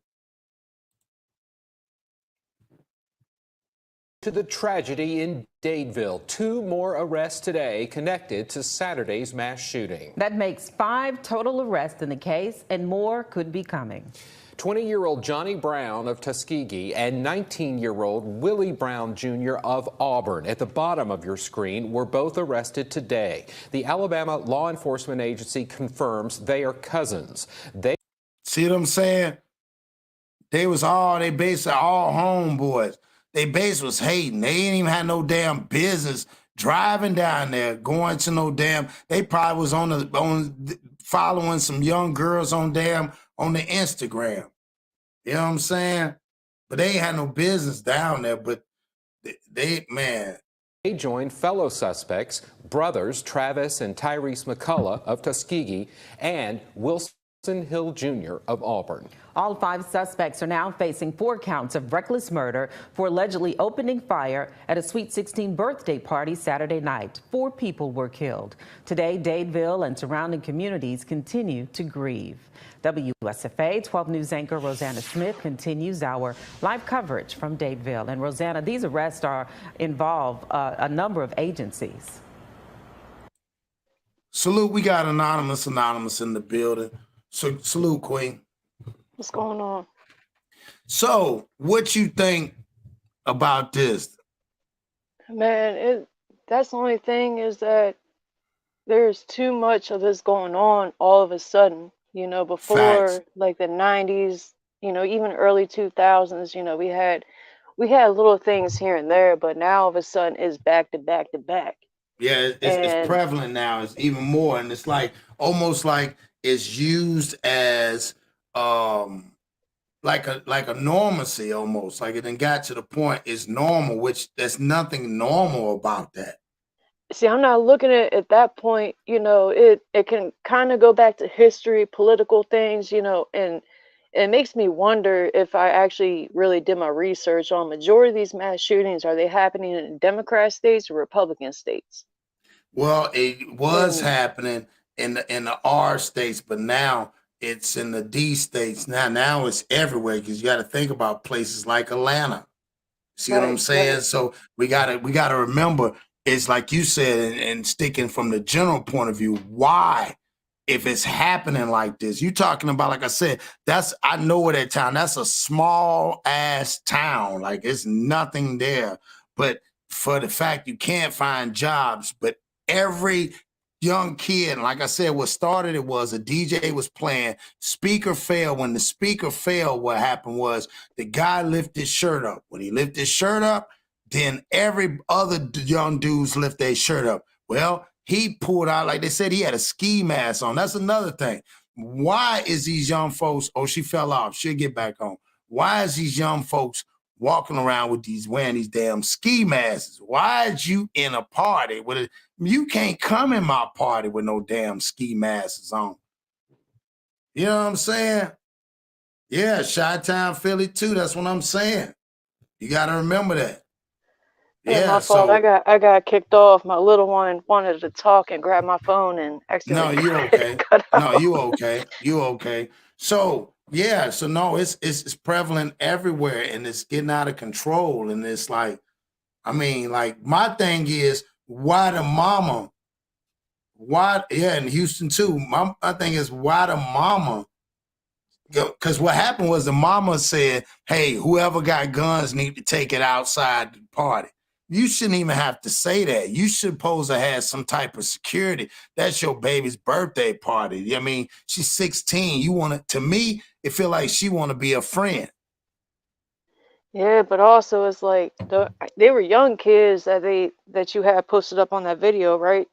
To the tragedy in Dadeville. 2 more arrests today connected to Saturday's mass shooting. That makes 5 total arrests in the case, and more could be coming. 20-year-old Johnny Brown of Tuskegee and 19-year-old Willie Brown Jr. of Auburn, at the bottom of your screen, were both arrested today. The Alabama law enforcement agency confirms they are cousins. See what I'm saying? They basically all homeboys. They base was hating. They ain't even had no damn business driving down there, going to no damn. They probably was following some young girls on the Instagram. You know what I'm saying? But they ain't had no business down there. But they joined fellow suspects, brothers Travis and Tyrese McCullough of Tuskegee and Wilson Hill Jr. of Auburn. All 5 suspects are now facing 4 counts of reckless murder for allegedly opening fire at a Sweet 16 birthday party Saturday night. 4 people were killed. Today, Dadeville and surrounding communities continue to grieve. WSFA 12 News anchor Rosanna Smith continues our live coverage from Dadeville. And Rosanna, these arrests involve a number of agencies. Salute, we got Anonymous in the building. So salute, Queen. What's going on? So, what you think about this? Man, that's the only thing is that there's too much of this going on all of a sudden. You know, before Facts. Like the 90s, you know, even early 2000s, you know, we had little things here and there, but now all of a sudden it's back to back to back. Yeah, it's prevalent now. It's even more, and it's like almost like it's used as like a normalcy almost. Like it done got to the point it's normal, which there's nothing normal about that. See, I'm not looking at that point, you know, it can kind of go back to history, political things, you know, and it makes me wonder if I actually really did my research on majority of these mass shootings, are they happening in Democrat states or Republican states? Well, it was happening in the R states, but now it's in the D states. Now it's everywhere because you got to think about places like Atlanta. See what I'm saying? Right. So we gotta remember, it's like you said, and sticking from the general point of view, why, if it's happening like this, you talking about, like I said, I know where that town, that's a small ass town, like it's nothing there. But for the fact you can't find jobs, but every young kid, like I said, what started it was a DJ was playing, speaker fell. When the speaker fell, what happened was the guy lifted his shirt up. When he lifted his shirt up, then every other young dudes lift their shirt up. Well, he pulled out, like they said, he had a ski mask on. That's another thing. Why is these young folks, oh, she fell off, she'll get back on. Why is these young folks walking around with wearing these damn ski masks? Why is you in a party with it? You can't come in my party with no damn ski masks on. You know what I'm saying? Yeah, Chi-Town, Philly too. That's what I'm saying. You got to remember that. Yeah, my fault. I got kicked off. My little one wanted to talk and grab my phone and accidentally. No, you okay. No, you okay. You okay. So yeah, so no, it's prevalent everywhere and it's getting out of control. And it's like, I mean, like my thing is, why the mama? Why, yeah, in Houston too. My thing is, why the mama? Because what happened was the mama said, hey, whoever got guns need to take it outside the party. You shouldn't even have to say that. You should supposed to have some type of security. That's your baby's birthday party. I mean, she's 16. You want to me, it feel like she want to be a friend. Yeah, but also it's like they were young kids that you had posted up on that video, right?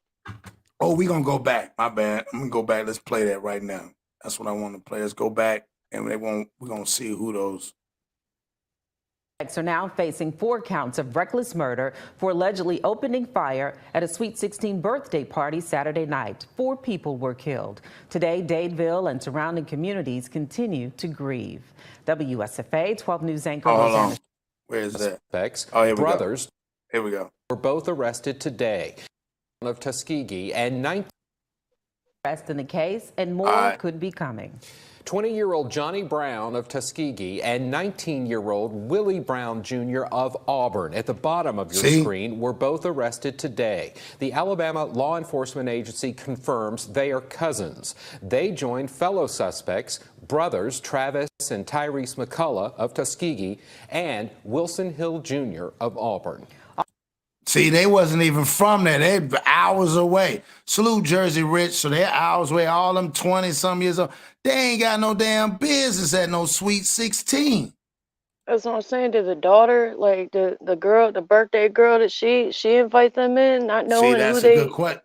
Oh, we gonna go back. My bad. I'm gonna go back. Let's play that right now. That's what I want to play. Let's go back, and we're gonna see who those. Are now facing 4 counts of reckless murder for allegedly opening fire at a Sweet 16 birthday party Saturday night. 4 people were killed. Today, Dadeville and surrounding communities continue to grieve. WSFA 12 News anchor Rosanna. Where is that? Oh, here we brothers go. Here we go. Were both arrested today of Tuskegee and 19 arrests in the case, and more could be coming. 20-year-old Johnny Brown of Tuskegee and 19-year-old Willie Brown Jr. of Auburn, at the bottom of your screen, were both arrested today. The Alabama law enforcement agency confirms they are cousins. They joined fellow suspects, brothers Travis and Tyrese McCullough of Tuskegee and Wilson Hill Jr. of Auburn. See, they wasn't even from there. They hours away. Salute Jersey Rich, so they're hours away. All them 20-some years old. They ain't got no damn business at no Sweet 16. That's what I'm saying. Did the daughter, like the girl, the birthday girl, that she invite them in, not knowing who they? Good question.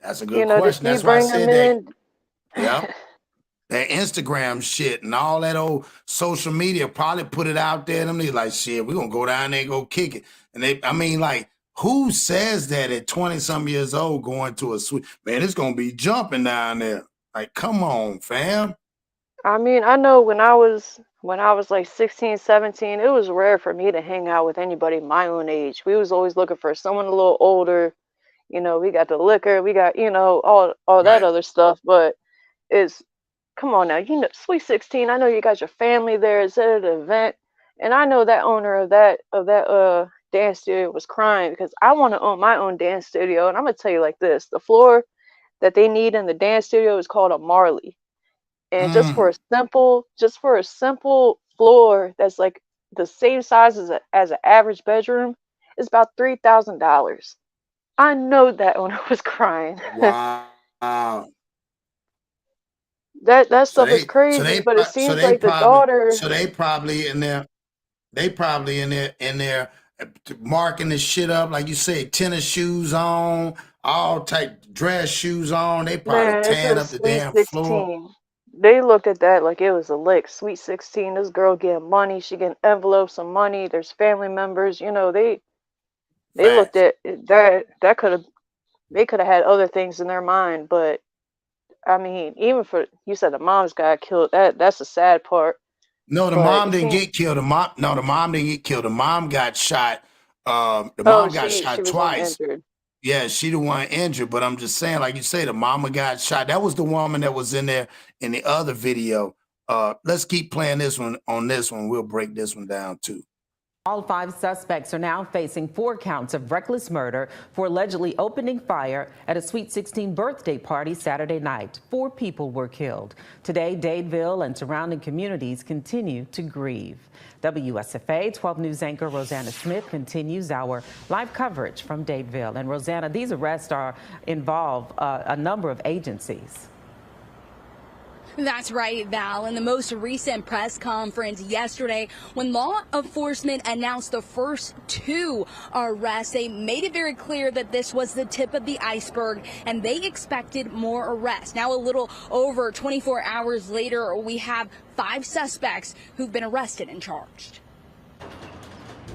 That's a good question. That's why I said that. Yeah. That Instagram shit and all that old social media probably put it out there. Them they like, shit, we're gonna go down there and go kick it. And like, who says that at 20-some years old going to a Sweet? Man, it's going to be jumping down there. Like, come on, fam. I mean, I know when I was like 16, 17, it was rare for me to hang out with anybody my own age. We was always looking for someone a little older. You know, we got the liquor, we got, all that other stuff. But come on now, Sweet 16, I know you got your family there. It's at an event. And I know that owner of that dance studio was crying because I want to own my own dance studio. And I'm gonna tell you like this: the floor that they need in the dance studio is called a Marley, and just for a simple floor that's like the same size as an average bedroom is about $3,000. I know that owner was crying. Wow. That stuff is crazy, but it seems like the daughter. So they probably in there. They probably in there marking this shit up, like you say, tennis shoes on, all type dress shoes on. They probably tearing up the damn 16. floor. They looked at that like it was a lick. Sweet 16, this girl getting money, she getting envelopes of money. There's family members, they looked at that. They could have had other things in their mind, but I mean, even you said the mom's got killed. That's the sad part. No, the mom didn't get killed. The mom didn't get killed. The mom got shot. The mom got shot twice. Yeah, she the one injured. But I'm just saying, like you say, the mama got shot. That was the woman that was in there in the other video. Let's keep playing this one. On this one, we'll break this one down too. All 5 suspects are now facing 4 counts of reckless murder for allegedly opening fire at a Sweet 16 birthday party Saturday night. 4 people were killed. Today, Dadeville and surrounding communities continue to grieve. WSFA 12 News anchor Rosanna Smith continues our live coverage from Dadeville. And Rosanna, these arrests involve a number of agencies. That's right, Val. In the most recent press conference yesterday, when law enforcement announced the first 2 arrests, they made it very clear that this was the tip of the iceberg and they expected more arrests. Now, a little over 24 hours later, we have 5 suspects who've been arrested and charged.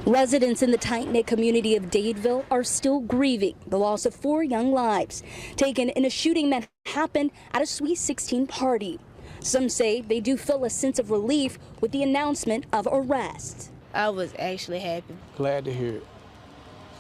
Residents in the tight-knit community of Dadeville are still grieving the loss of 4 young lives taken in a shooting that happened at a Sweet 16 party. Some say they do feel a sense of relief with the announcement of arrest. I was actually happy. Glad to hear it.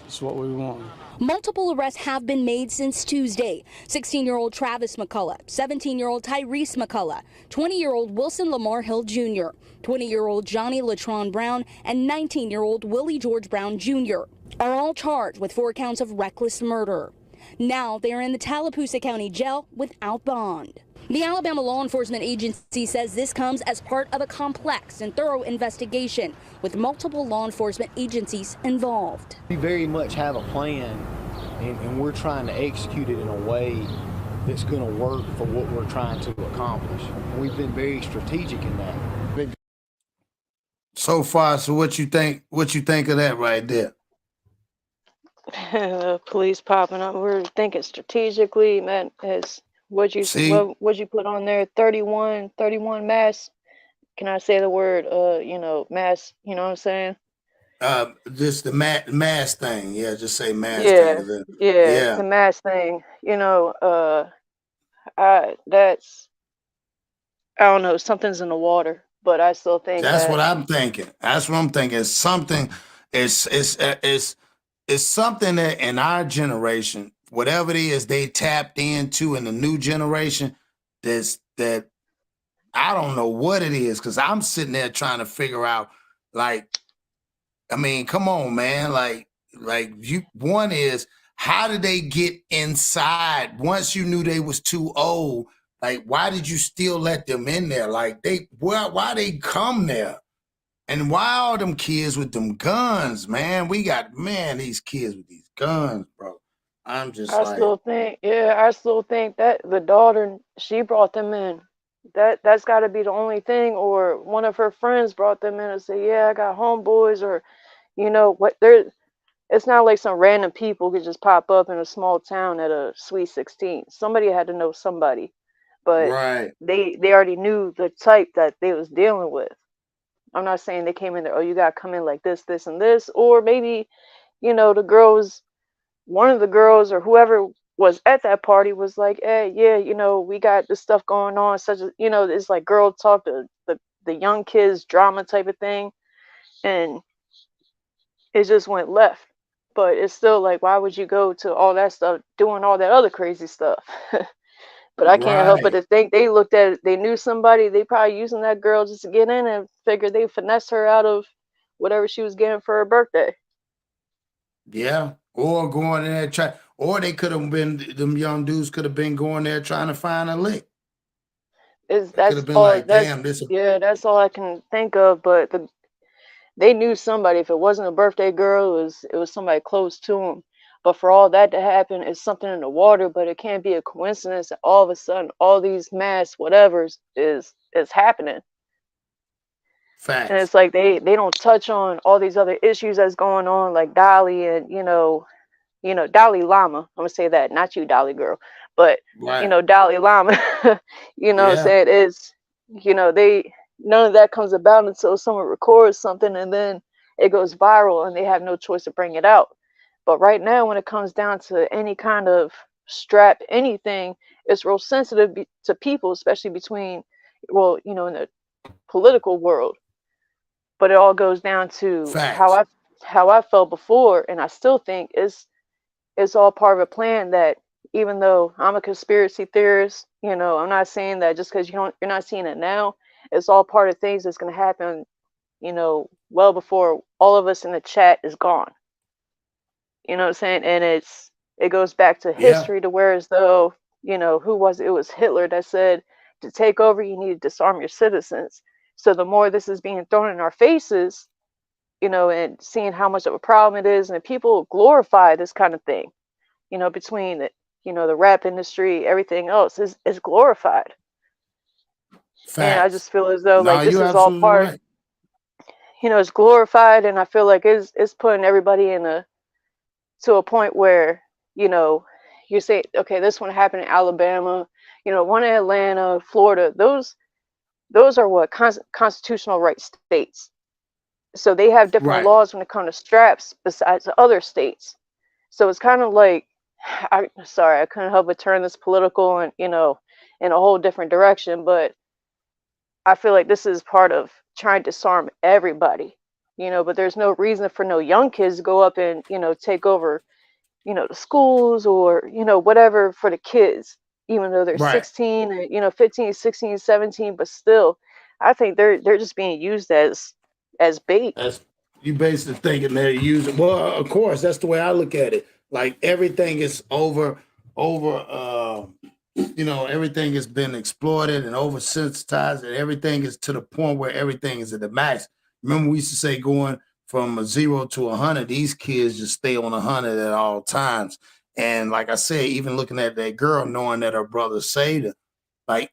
It's what we want. Multiple arrests have been made since Tuesday. 16-year-old Travis McCullough, 17-year-old Tyrese McCullough, 20-year-old Wilson Lamar Hill Jr., 20-year-old Johnny Latron Brown, and 19-year-old Willie George Brown Jr. are all charged with 4 counts of reckless murder. Now they are in the Tallapoosa County Jail without bond. The Alabama Law Enforcement Agency says this comes as part of a complex and thorough investigation with multiple law enforcement agencies involved. We very much have a plan, and we're trying to execute it in a way that's going to work for what we're trying to accomplish. We've been very strategic in that. So far, so what you think of that right there? Police popping up. We're thinking strategically, man. As what See, you put on there? 31 mass. Can I say the word? Mass. You know what I'm saying? just the mass thing. Yeah, just say mass thing. Yeah, yeah. Yeah, The mass thing. That's I don't know. Something's in the water, but I still think that's what that I'm thinking. That's what I'm thinking. It's something. It's something that in our generation, whatever it is, they tapped into in the new generation. That I don't know what it is because I'm sitting there trying to figure out. Like, I mean, come on, man. Like you. One is how did they get inside once you knew they was too old? Like, why did you still let them in there? Like, why they come there? And why all them kids with them guns, man? These kids with these guns, bro. I'm just like, I still think that the daughter, she brought them in. That's got to be the only thing, or one of her friends brought them in and said, "Yeah, I got homeboys," or what? It's not like some random people could just pop up in a small town at a Sweet 16. Somebody had to know somebody, but right, they already knew the type that they was dealing with. I'm not saying they came in there, oh, you got to come in like this, and this, or maybe the girls, one of the girls or whoever was at that party was like, hey, yeah, we got this stuff going on, such as, it's like girl talk, the young kids drama type of thing, and it just went left. But it's still like, why would you go to all that stuff doing all that other crazy stuff? But I can't help but right. to think they looked at it, they knew somebody, they probably using that girl just to get in and figured they finesse her out of whatever she was getting for her birthday. Yeah. Or going in there try, or they could have been them young dudes could have been going there trying to find a lick. Is It could that's have been all like, that's damn, this. yeah, that's all I can think of. But they knew somebody. If it wasn't a birthday girl, it was somebody close to them. But for all that to happen, it's something in the water. But it can't be a coincidence that all of a sudden all these mass whatevers is happening. And Facts. it's like they don't touch on all these other issues that's going on, like Dolly and Dalai Lama. I'm gonna say that, not you, Dolly girl, but Right. Dalai Lama. What I'm Yeah. saying is, they none of that comes about until someone records something and then it goes viral and they have no choice to bring it out. But right now, when it comes down to any kind of strap, anything, it's real sensitive to people, especially between, well, in the political world. But it all goes down to Facts. how I felt before, and I still think it's all part of a plan that, even though I'm a conspiracy theorist, I'm not saying that just because you're not seeing it now, it's all part of things that's going to happen, well before all of us in the chat is gone. You know what I'm saying? And it goes back to Yeah. history to where as though, who was it? It was Hitler that said to take over, you need to disarm your citizens. So the more this is being thrown in our faces, and seeing how much of a problem it is, and people glorify this kind of thing, between the rap industry, everything else is glorified. And I Facts. just feel as though No, like this you're is all absolutely part, right. it's glorified, and I feel like it's putting everybody to a point where, you know, you say, okay, this one happened in Alabama, one in Atlanta, Florida. Those are what constitutional right states. So they have different Right. laws when it comes to straps besides the other states. So it's kind of like, sorry, I couldn't help but turn this political and, in a whole different direction, but I feel like this is part of trying to disarm everybody, but there's no reason for no young kids to go up and, take over, the schools or, whatever for the kids, even though they're Right. 16 and, 15, 16, 17, but still, I think they're just being used as bait. That's you basically thinking they're using. Well, of course, that's the way I look at it. Like everything is over. Everything has been exploited and oversensitized, and everything is to the point where everything is at the max. Remember, we used to say going from a 0 to 100. These kids just stay on 100 at all times. And like I said, even looking at that girl, knowing that her brother saved her, like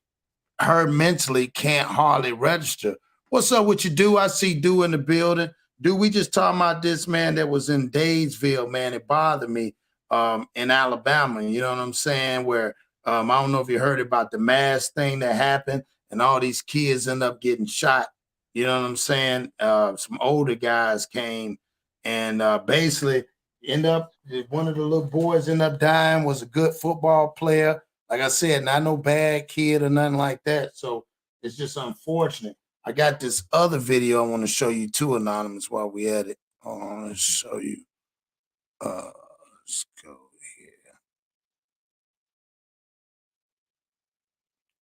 her mentally can't hardly register. What's up with you, Du? I see Du in the building. Du, we just talking about this man that was in Dadeville, man. It bothered me in Alabama. You know what I'm saying? Where I don't know if you heard about the mass thing that happened and all these kids end up getting shot. You know what I'm saying? Some older guys came and basically one of the little boys ended up dying, was a good football player. Like I said, not no bad kid or nothing like that. So it's just unfortunate. I got this other video I want to show you too, Anonymous, while we at it. Hold on, let's show you. Let's go here.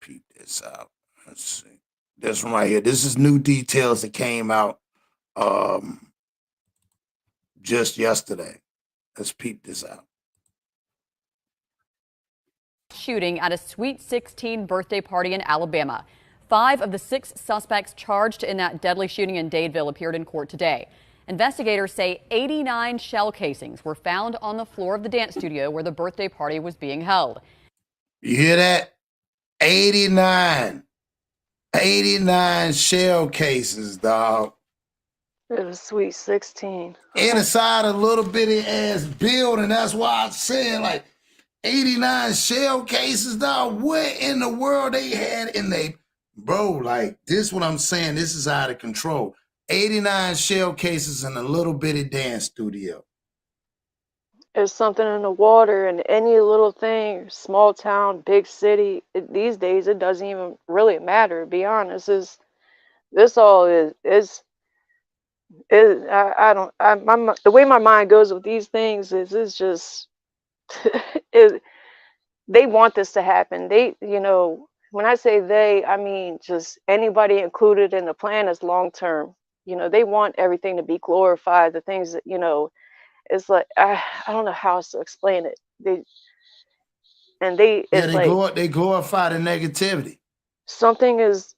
Peep this out. Let's see. This one right here. This is new details that came out just yesterday. Let's peep this out. Shooting at a Sweet 16 birthday party in Alabama. 5 of the 6 suspects charged in that deadly shooting in Dadeville appeared in court today. Investigators say 89 shell casings were found on the floor of the dance studio where the birthday party was being held. You hear that? 89 shell cases, dog. It was Sweet 16. Inside a little bitty ass building. That's why I said, like, 89 shell cases, dog. What in the world they had in they, bro? Like, this what I'm saying. This is out of control. 89 shell cases in a little bitty dance studio. There's something in the water, and any little thing, small town, big city. These days, it doesn't even really matter. To be honest, this all is. I don't. The way my mind goes with these things is just. They want this to happen. They, when I say they, I mean just anybody included in the plan is long term. They want everything to be glorified. The things that it's like I don't know how else to explain it. They glorify the negativity. Something is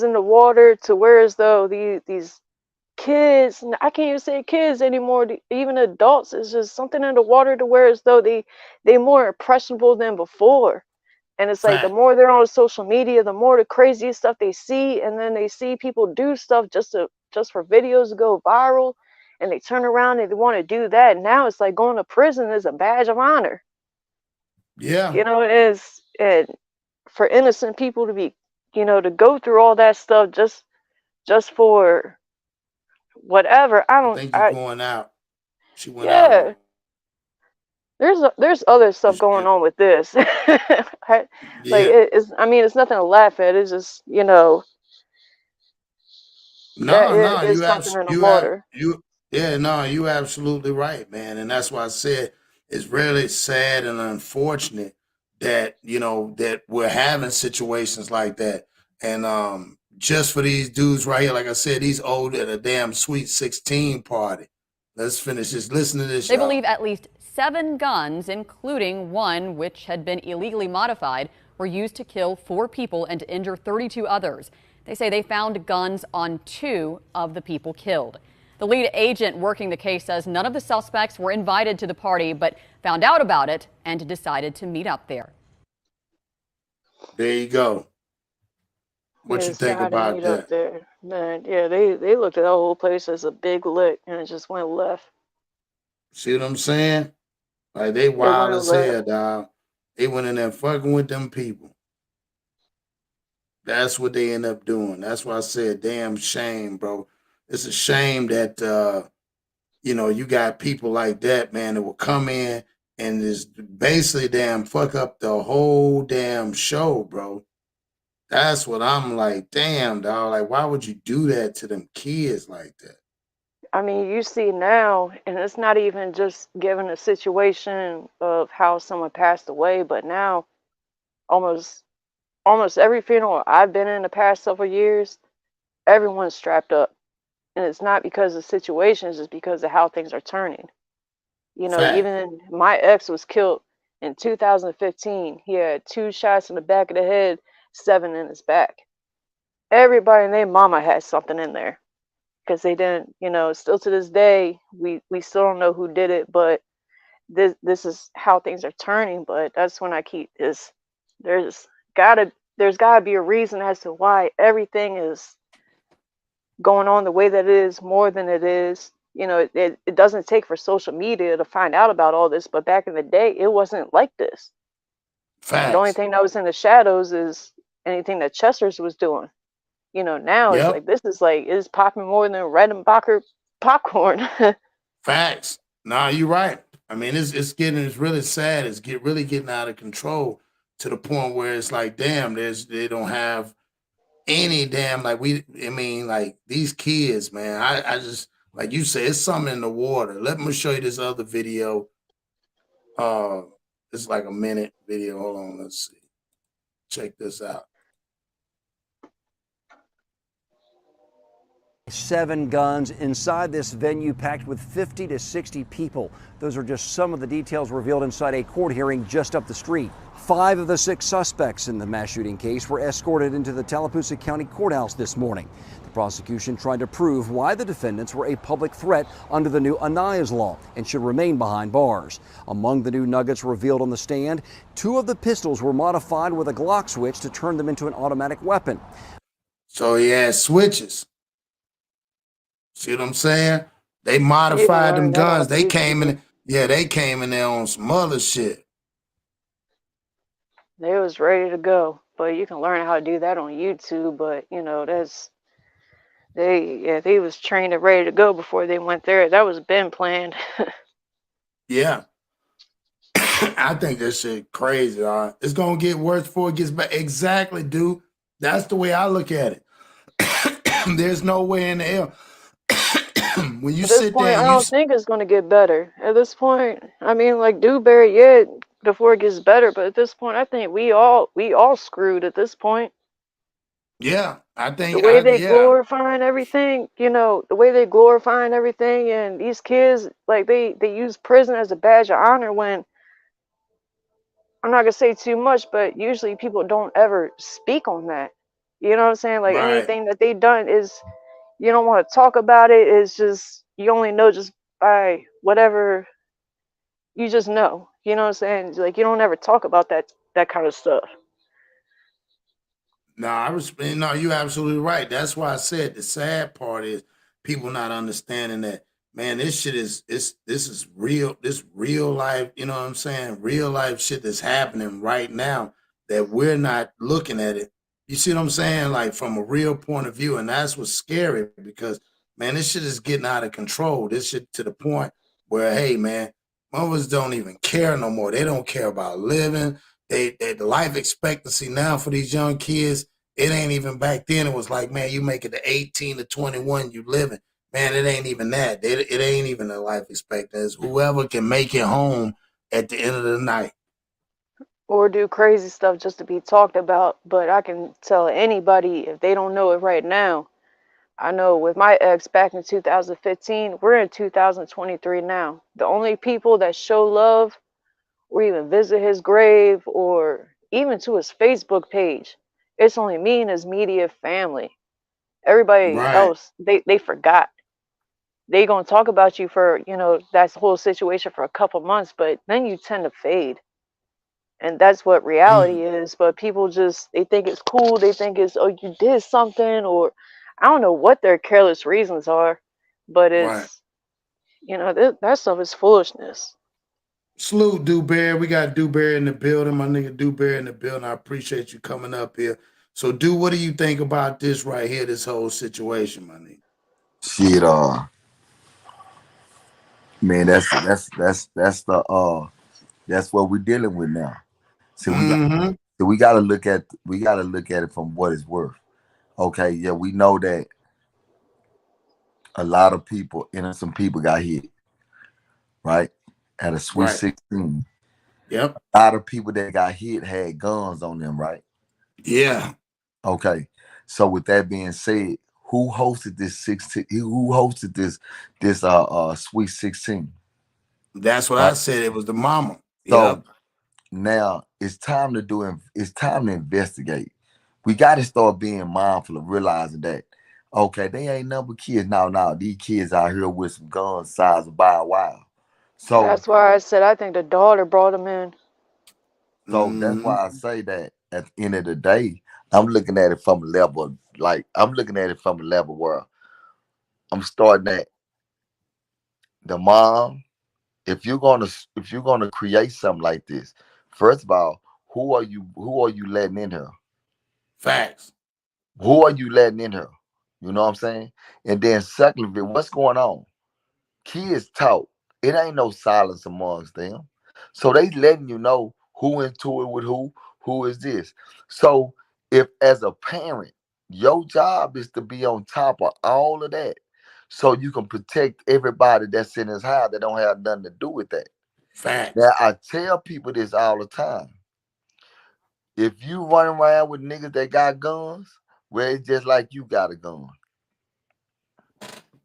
in the water to where as though these kids, I can't even say kids anymore, even adults, is just something in the water to where as though they more impressionable than before. And it's like the more they're on social media, the more the craziest stuff they see, and then they see people do stuff just for videos to go viral, and they turn around and they want to do that. And now it's like going to prison is a badge of honor. Yeah. It is, and for innocent people to be, to go through all that stuff just for whatever. I think you're going out. She went out. Yeah. There's other stuff going on with this. It's nothing to laugh at. It's just No, it's something in the water. You're absolutely right, man. And that's why I said it's really sad and unfortunate that that we're having situations like that. And just for these dudes right here, like I said, these old at a damn Sweet 16 party. Let's finish this. Listen to this. They believe at least 7 guns, including one which had been illegally modified, were used to kill 4 people and injure 32 others. They say they found guns on 2 of the people killed. The lead agent working the case says none of the suspects were invited to the party, but found out about it and decided to meet up there. There you go. What you think about that? There. Man, yeah, they looked at the whole place as a big lick, and it just went left. See what I'm saying? Like, they wild as hell, dog. They went in there fucking with them people. That's what they end up doing. That's why I said, damn shame, bro. It's a shame that, you got people like that, man, that will come in and just basically damn fuck up the whole damn show, bro. That's what I'm like, damn, dog. Like, why would you do that to them kids like that? I mean, you see now, and it's not even just given a situation of how someone passed away, but now almost every funeral I've been in the past several years, everyone's strapped up. And it's not because of situations, it's because of how things are turning. Even my ex was killed in 2015. He had 2 shots in the back of the head, 7 in his back. Everybody and their mama had something in there. Because they didn't, still to this day, we still don't know who did it, but this is how things are turning. But that's when I keep this. There's gotta be a reason as to why everything is going on the way that it is more than it is. You know, it doesn't take for social media to find out about all this, but back in the day, it wasn't like this. The only Facts. thing that was in the shadows is anything that Chester's was doing. You know, now it's Yep. like this is like it's popping more than Redenbacher popcorn. Facts. Nah, you're right. I mean, it's really sad. It's really getting out of control to the point where it's like, damn, they don't have any damn I mean, like these kids, man. I just like you say, it's something in the water. Let me show you this other video. It's like a minute video. Hold on, let's see. Check this out. 7 guns inside this venue packed with 50 to 60 people. Those are just some of the details revealed inside a court hearing just up the street. 5 of the 6 suspects in the mass shooting case were escorted into the Tallapoosa County Courthouse this morning. The prosecution tried to prove why the defendants were a public threat under the new Anayas law and should remain behind bars. Among the new nuggets revealed on the stand, 2 of the pistols were modified with a Glock switch to turn them into an automatic weapon. So he had switches. See what I'm saying? They modified them guns. They came in. Yeah, they came in there on some other shit. They was ready to go, but you can learn how to do that on YouTube. But you know, they was trained and ready to go before they went there. That was been planned. Yeah. I think that shit crazy. It's gonna get worse before it gets better. Exactly, dude. That's the way I look at it. There's no way in the hell. When you At this sit point, there, I don't think it's gonna get better. At this point, I mean, like Dewberry, yeah, before it gets better. But at this point, I think we all screwed at this point. yeah, I The think, way they yeah, glorifying everything, you know, the way they glorifying everything, and these kids, like they use prison as a badge of honor. When I'm not gonna say too much, but usually people don't ever speak on that. You know what I'm saying? Like right. anything that they done is, you don't want to talk about it. It's just you only know just by whatever you just know. You know what I'm saying? Like you don't ever talk about that kind of stuff. No, you're absolutely right. That's why I said the sad part is people not understanding that, man, this shit this is real, this real life, you know what I'm saying? Real life shit that's happening right now that we're not looking at it. You see what I'm saying? Like from a real point of view. And that's what's scary because, man, this shit is getting out of control. This shit to the point where, hey, man, mothers don't even care no more. They don't care about living. The life expectancy now for these young kids, it ain't even back then. It was like, man, you make it to 18 to 21, you living. Man, it ain't even that. It ain't even a life expectancy. It's whoever can make it home at the end of the night. Or do crazy stuff just to be talked about. But I can tell anybody if they don't know it right now. I know with my ex back in 2015, we're in 2023 now. The only people that show love or even visit his grave or even to his Facebook page, it's only me and his immediate family. Everybody Right. else, they forgot. They gonna talk about you for, you know, that whole situation for a couple months, but then you tend to fade. And that's what reality is. But people just, they think it's cool. They think it's, oh, you did something, or I don't know what their careless reasons are, but Right. it's, you know, that stuff is foolishness. Salute, Dewberry. We got Dewberry in the building. My nigga Dewberry in the building. I appreciate you coming up here. So, Dew, what do you think about this right here, this whole situation, my nigga? Shit, man, that's what we're dealing with now. So we gotta look at it from what it's worth. Okay, yeah, we know that a lot of people, innocent people, got hit, right? At a Sweet 16. Yep. A lot of people that got hit had guns on them, right? Yeah. Okay. So with that being said, who hosted this 16? Who hosted this Sweet 16? That's what I said. It was the mama. So Yep. now it's time to investigate. We got to start being mindful of realizing that, okay, they ain't number kids now. These kids out here with some guns size of by a while. So That's why I said I think the daughter brought him in. So that's why I say that at the end of the day, I'm looking at it from a level where I'm starting at the mom. If you're gonna create something like this, first of all, who are you letting in here? Facts. Who are you letting in here? You know what I'm saying? And then secondly, what's going on? Kids talk. It ain't no silence amongst them. So they letting you know who into it with who is this. So if as a parent, your job is to be on top of all of that. So you can protect everybody that's in his house that don't have nothing to do with that. Facts. Now I tell people this all the time. If you run around with niggas that got guns, well, it's just like you got a gun.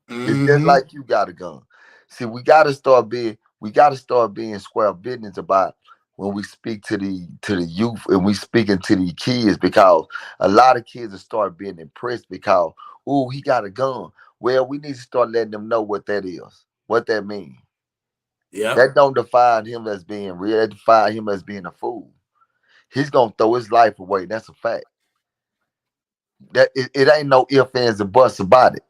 It's just like you got a gun. See, we gotta start being square business about when we speak to the youth and we speaking to the kids, because a lot of kids will start being impressed because, oh, he got a gun. Well, we need to start letting them know what that is, what that means. Yeah. That don't define him as being real. That define him as being a fool. He's gonna throw his life away. That's a fact. That it ain't no ifs, ands, and buts about it.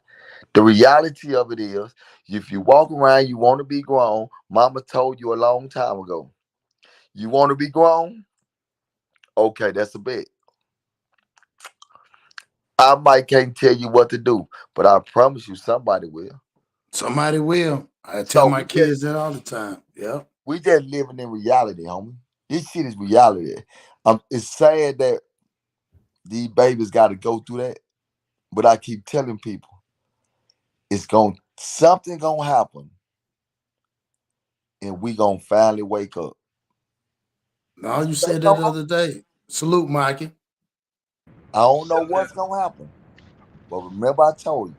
The reality of it is, if you walk around, you want to be grown. Mama told you a long time ago. You want to be grown? Okay, that's a bet. I might can't tell you what to do, but I promise you somebody will. Somebody will. I tell So my kids that all the time. Yep. we just living in reality, homie. This shit is reality. It's sad that these babies got to go through that, but I keep telling people, something gonna happen, and we gonna finally wake up. No, you said that the other day. Salute, Mikey. I don't know what's gonna happen, but remember I told you,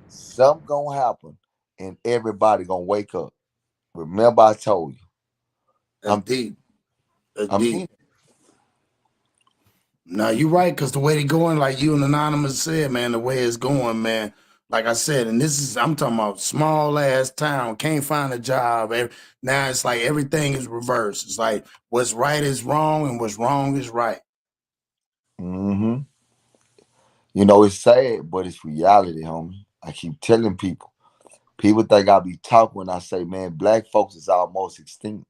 something gonna happen, and everybody gonna wake up. Remember I told you. That's deep. That's I'm deep. No, you're right, because the way they going, like you and Anonymous said, man, the way it's going, man. Like I said, and I'm talking about small ass town, can't find a job. Now it's like everything is reversed. It's like what's right is wrong and what's wrong is right. Mm-hmm. You know, it's sad, but it's reality, homie. I keep telling people. People think I be talking when I say, man, black folks is almost extinct.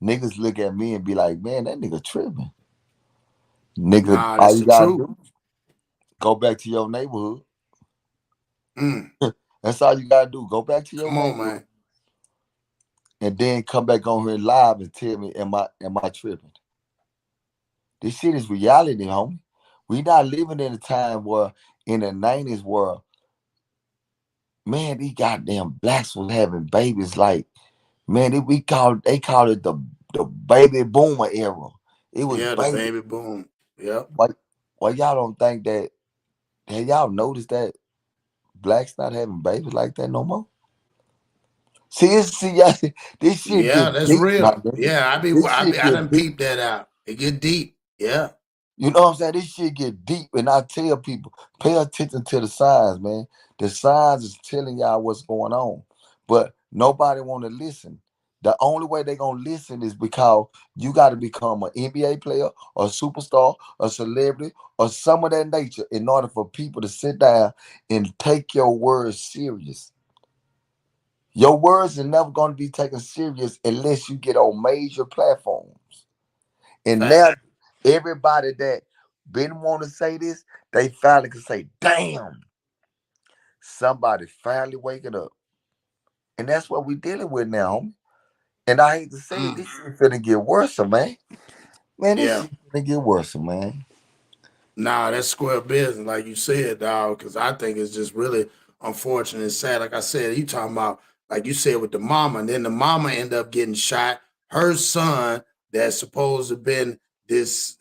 Niggas look at me and be like, man, that nigga tripping. Nigga, Nah, all that's you the gotta truth. do, go back to your neighborhood. Mm. That's all you gotta do. Go back to your Come on, neighborhood. man. And then come back on here live and tell me, am I tripping? This shit is reality, homie. We not living in a time where in the 90s where, man, these goddamn blacks was having babies like, man, they call it the baby boomer era. It was Yeah, the baby. baby boom. Yep. Why y'all don't think that? Have y'all noticed that blacks not having babies like that no more? This shit Yeah, get that's deep, my real. nigga. Yeah, This shit I get done deep. peeped that out. It get deep. Yeah. You know what I'm saying? This shit get deep, and I tell people, pay attention to the signs, man. The signs is telling y'all what's going on, but nobody want to listen. The only way they gonna listen is because you got to become an NBA player, a superstar, a celebrity, or some of that nature in order for people to sit down and take your words serious. Your words are never going to be taken serious unless you get on major platforms. And now everybody that been want to say this, they finally can say, damn, somebody finally waking up. And that's what we dealing with now, homie. And I hate to say it, this shit finna get worse, man. Man, this Yeah. shit finna get worse, man. Nah, that's square business, like you said, dog. Because I think it's just really unfortunate and sad. Like I said, you talking about, like you said, with the mama, and then the mama end up getting shot. Her son, that's supposed to have been this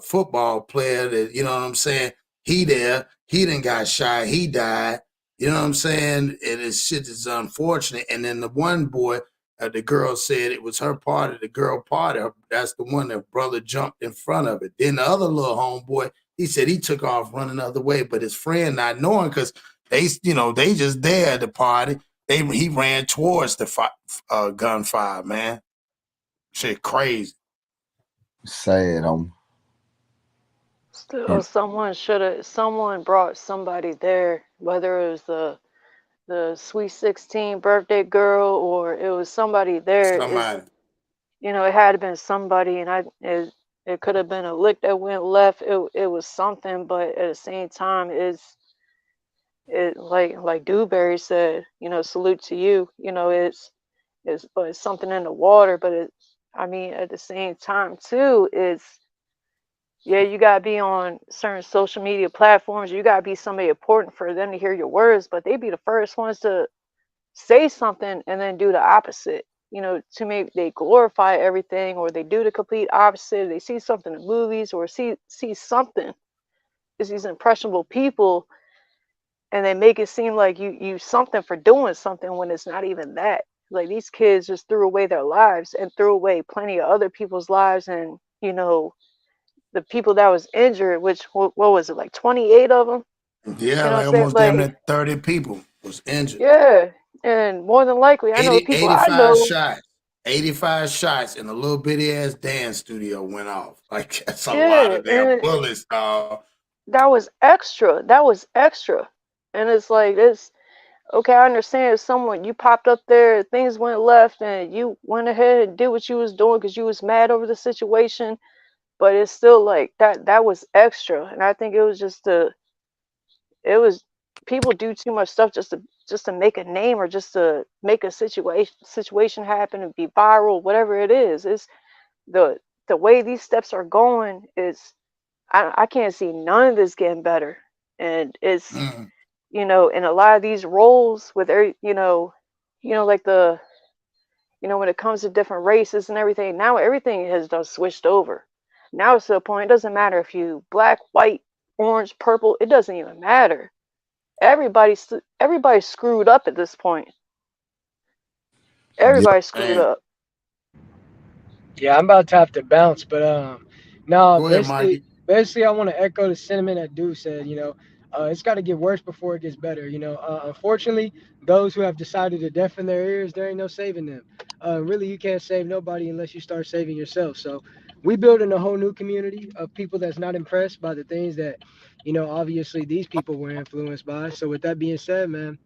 football player, that you know what I'm saying. He didn't got shot. He died. You know what I'm saying. And this shit is unfortunate. And then the one boy, the girl said it was her party, the girl party. That's the one that brother jumped in front of it. Then the other little homeboy, he said he took off running the other way, but his friend not knowing because they just there at the party. He ran towards the gunfire, man. Shit crazy. Sad, homie. Still, someone brought somebody there, whether it was the Sweet 16 birthday girl or it was somebody there. Somebody. It had to been somebody, and it could have been a lick that went left. It was something, but at the same time, it like Dewberry said, salute to you. But it's something in the water. But at the same time too, yeah, you gotta be on certain social media platforms. You gotta be somebody important for them to hear your words, but they be the first ones to say something and then do the opposite. To me, they glorify everything, or they do the complete opposite. They see something in movies, or see something. It's these impressionable people, and they make it seem like you something for doing something when it's not even that. Like, these kids just threw away their lives and threw away plenty of other people's lives, and the people that was injured, which what was it, like 28 of them? Yeah, What like I'm saying? almost damn Like, near 30 people was injured. yeah, and more than likely, I know the 80, people I 85 know. shots. 85 shots in a little bitty ass dance studio went off. Like, that's a lot Yeah, of damn and bullets, dog. that was extra. That was extra. And it's like this. Okay, I understand if someone you popped up there, things went left, and you went ahead and did what you was doing because you was mad over the situation. But it's still like that was extra, and I think it was it was people do too much stuff just to make a name, or just to make a situation happen and be viral, whatever it is. It's the way these steps are going is I can't see none of this getting better. And it's in a lot of these roles with every like when it comes to different races and everything, now everything has done switched over. Now it's to the point, it doesn't matter if you black, white, orange, purple, it doesn't even matter. Everybody's screwed up at this point. Everybody's screwed up. Yeah, I'm about to have to bounce, but no, Go ahead, Mikey. basically, I want to echo the sentiment that Dude said. It's got to get worse before it gets better. Unfortunately, those who have decided to deafen their ears, there ain't no saving them. Really, you can't save nobody unless you start saving yourself. So, we building a whole new community of people that's not impressed by the things that, obviously these people were influenced by. So, with that being said, man,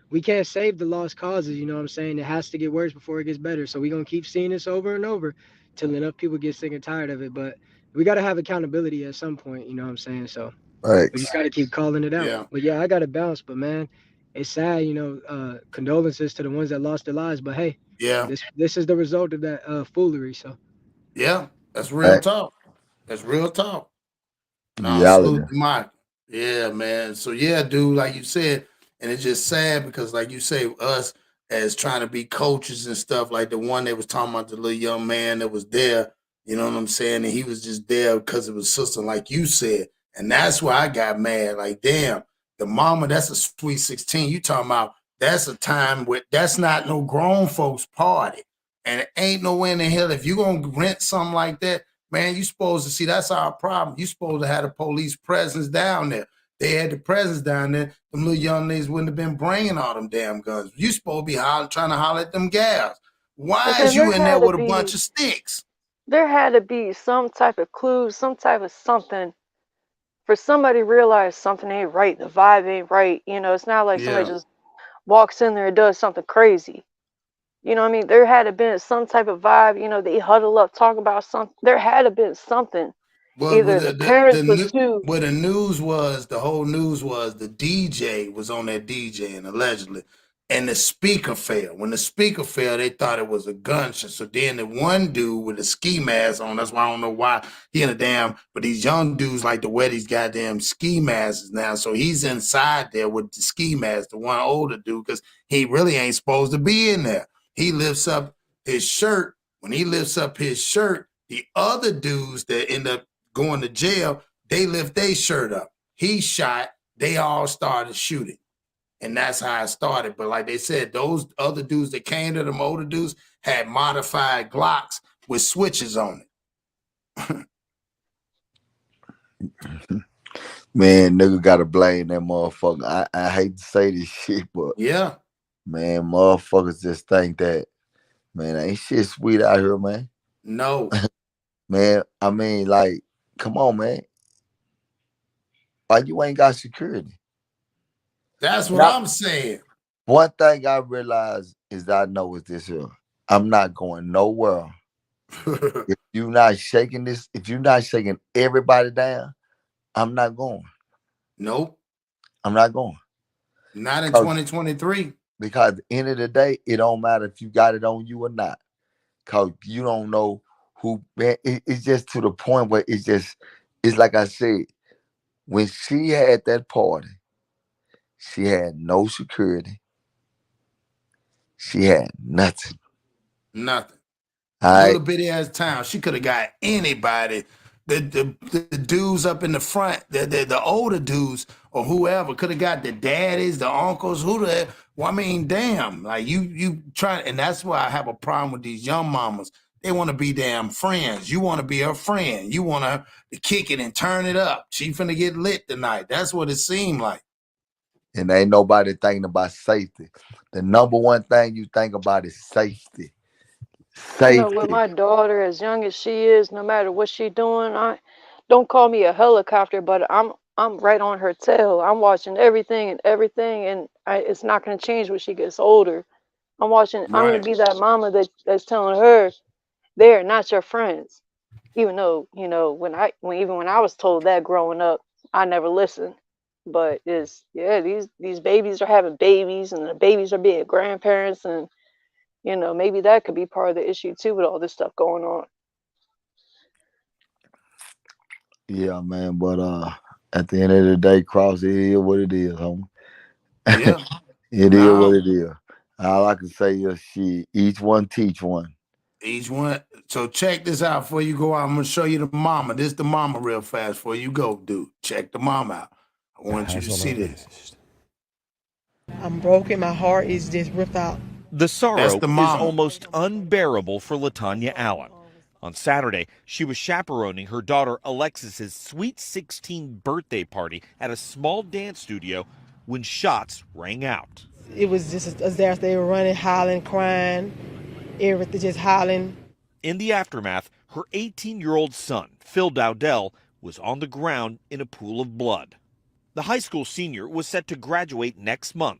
we can't save the lost causes. You know what I'm saying? It has to get worse before it gets better. So, we're gonna keep seeing this over and over till enough people get sick and tired of it. But we got to have accountability at some point, you know what I'm saying? So we just got to keep calling it out. Yeah. But yeah, I got to bounce. But man, it's sad, condolences to the ones that lost their lives. But hey, Yeah. this is the result of that foolery. So Yeah, that's real talk. That's real talk. No, Reality. salute to Mike. Yeah, man. So yeah, dude, like you said, and it's just sad because, like you say, us as trying to be coaches and stuff, like the one that was talking about the little young man that was there, you know what I'm saying? And he was just there because of his sister, like you said. And that's why I got mad. Like, damn, the mama, that's a sweet 16. You talking about that's a time where that's not no grown folks party. And it ain't nowhere in the hell. If you're gonna rent something like that, man, you supposed to see that's our problem. You supposed to have the police presence down there. They had the presence down there. Them little young ladies wouldn't have been bringing all them damn guns. You supposed to be trying to holler at them gals. Why is you in there with a bunch of sticks? There had to be some type of clue, some type of something for somebody to realize something ain't right. The vibe ain't right. It's not like somebody just walks in there and does something crazy. You know what I mean? There had to been some type of vibe. They huddle up, talk about something. There had to been something. Well, Either the parents was too. Well, the news was, the whole news was the DJ was on that DJ, and allegedly, and the speaker failed. When the speaker failed, they thought it was a gunshot. So then the one dude with a ski mask on, that's why I don't know why he in a damn, but these young dudes like to wear these goddamn ski masks now. So he's inside there with the ski mask, the one older dude, because he really ain't supposed to be in there. He lifts up his shirt. When he lifts up his shirt, the other dudes that end up going to jail, they lift their shirt up. He shot, they all started shooting. And that's how it started. But like they said, those other dudes that came to them older dudes had modified Glocks with switches on it. Man, nigga gotta blame that motherfucker. I hate to say this shit, but yeah, man, motherfuckers just think that, man, ain't shit sweet out here, man. No. Man, I mean, like, come on, man. or you ain't got security. That's what I'm saying. One thing I realize is that I know is this here. I'm not going nowhere. If you're not shaking this, if you're not shaking everybody down, I'm not going. Nope. I'm not going. Not in 2023. Because at the end of the day, it don't matter if you got it on you or not. Because you don't know who, man, it's just to the point where it's like I said, when she had that party, she had no security. She had nothing. Nothing. All right. Little bitty ass town. She could have got anybody. The dudes up in the front, the older dudes or whoever could have got the daddies, the uncles, well, I mean, damn. Like you try, and that's why I have a problem with these young mamas. They want to be damn friends. You want to be her friend. You want her to kick it and turn it up. She finna get lit tonight. That's what it seemed like. And ain't nobody thinking about safety. The number one thing you think about is safety. You know, with my daughter, as young as she is, no matter what she's doing, I don't call me a helicopter, but I'm right on her tail. I'm watching everything, and it's not going to change when she gets older. I'm watching. I'm going to be that mama that's telling her they're not your friends. Even though, you know, when I was told that growing up, I never listened. But these babies are having babies, and the babies are being grandparents, and you know, maybe that could be part of the issue too with all this stuff going on. Yeah, man. But at the end of the day, Cross, it is what it is, homie. Yeah. It is what it is. All I can say is each one teach one. Each one. So check this out before you go out. I'm gonna show you the mama. This the mama real fast before you go, dude. Check the mama out. I want you to see this. I'm broken. My heart is just ripped out. The sorrow is almost unbearable for LaTanya Allen. On Saturday, she was chaperoning her daughter Alexis's Sweet 16 birthday party at a small dance studio when shots rang out. It was just a disaster. They were running, hollering, crying, everything, just hollering. In the aftermath, her 18-year-old son, Phil Dowdell, was on the ground in a pool of blood. The high school senior was set to graduate next month.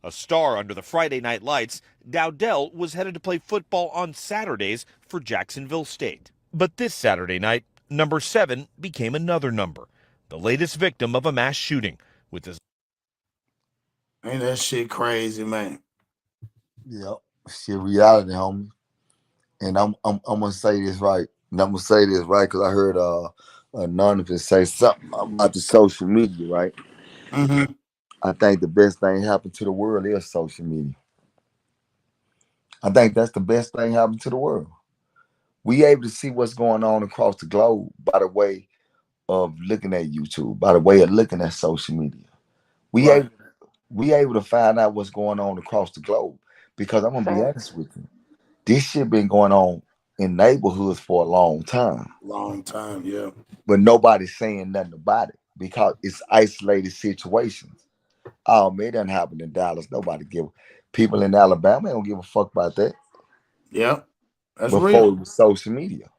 A star under the Friday night lights, Dowdell was headed to play football on Saturdays for Jacksonville State. But this Saturday night, number 7 became another number, the latest victim of a mass shooting with his. Ain't that shit crazy, man? Yep, shit, reality, homie. And I'm gonna say this right. And I'm gonna say this right because I heard Anonymous say something about the social media, right? Mm-hmm. I think the best thing happened to the world is social media. I think that's the best thing happened to the world. We able to see what's going on across the globe by the way of looking at YouTube, by the way of looking at social media. We able to find out what's going on across the globe because I'm gonna be honest with you. This shit been going on in neighborhoods for a long time. Long time, yeah. But nobody's saying nothing about it because it's isolated situations. Oh man, it doesn't happen in Dallas. Nobody give people in Alabama don't give a fuck about that. Yeah, that's before real. it was social media.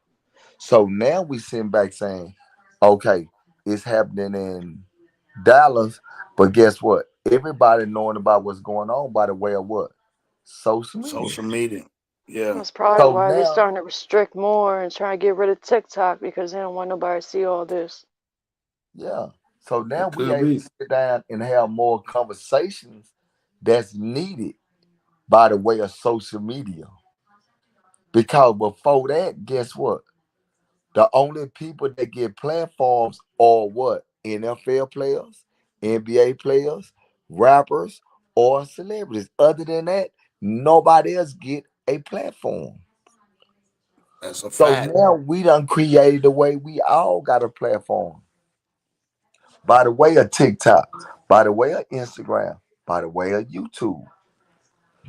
So now we sitting back saying, okay, it's happening in Dallas, but guess what? Everybody knowing about what's going on by the way of what? Social media. Social media. Yeah. That's probably why they're starting to restrict more and try to get rid of TikTok because they don't want nobody to see all this. Yeah. So now we able to sit down and have more conversations that's needed by the way of social media. Because before that, guess what? The only people that get platforms are what? NFL players, NBA players, rappers, or celebrities. Other than that, nobody else get a platform. That's a So fact. now we done created the way we all got a platform. By the way of TikTok, by the way of Instagram, by the way of YouTube.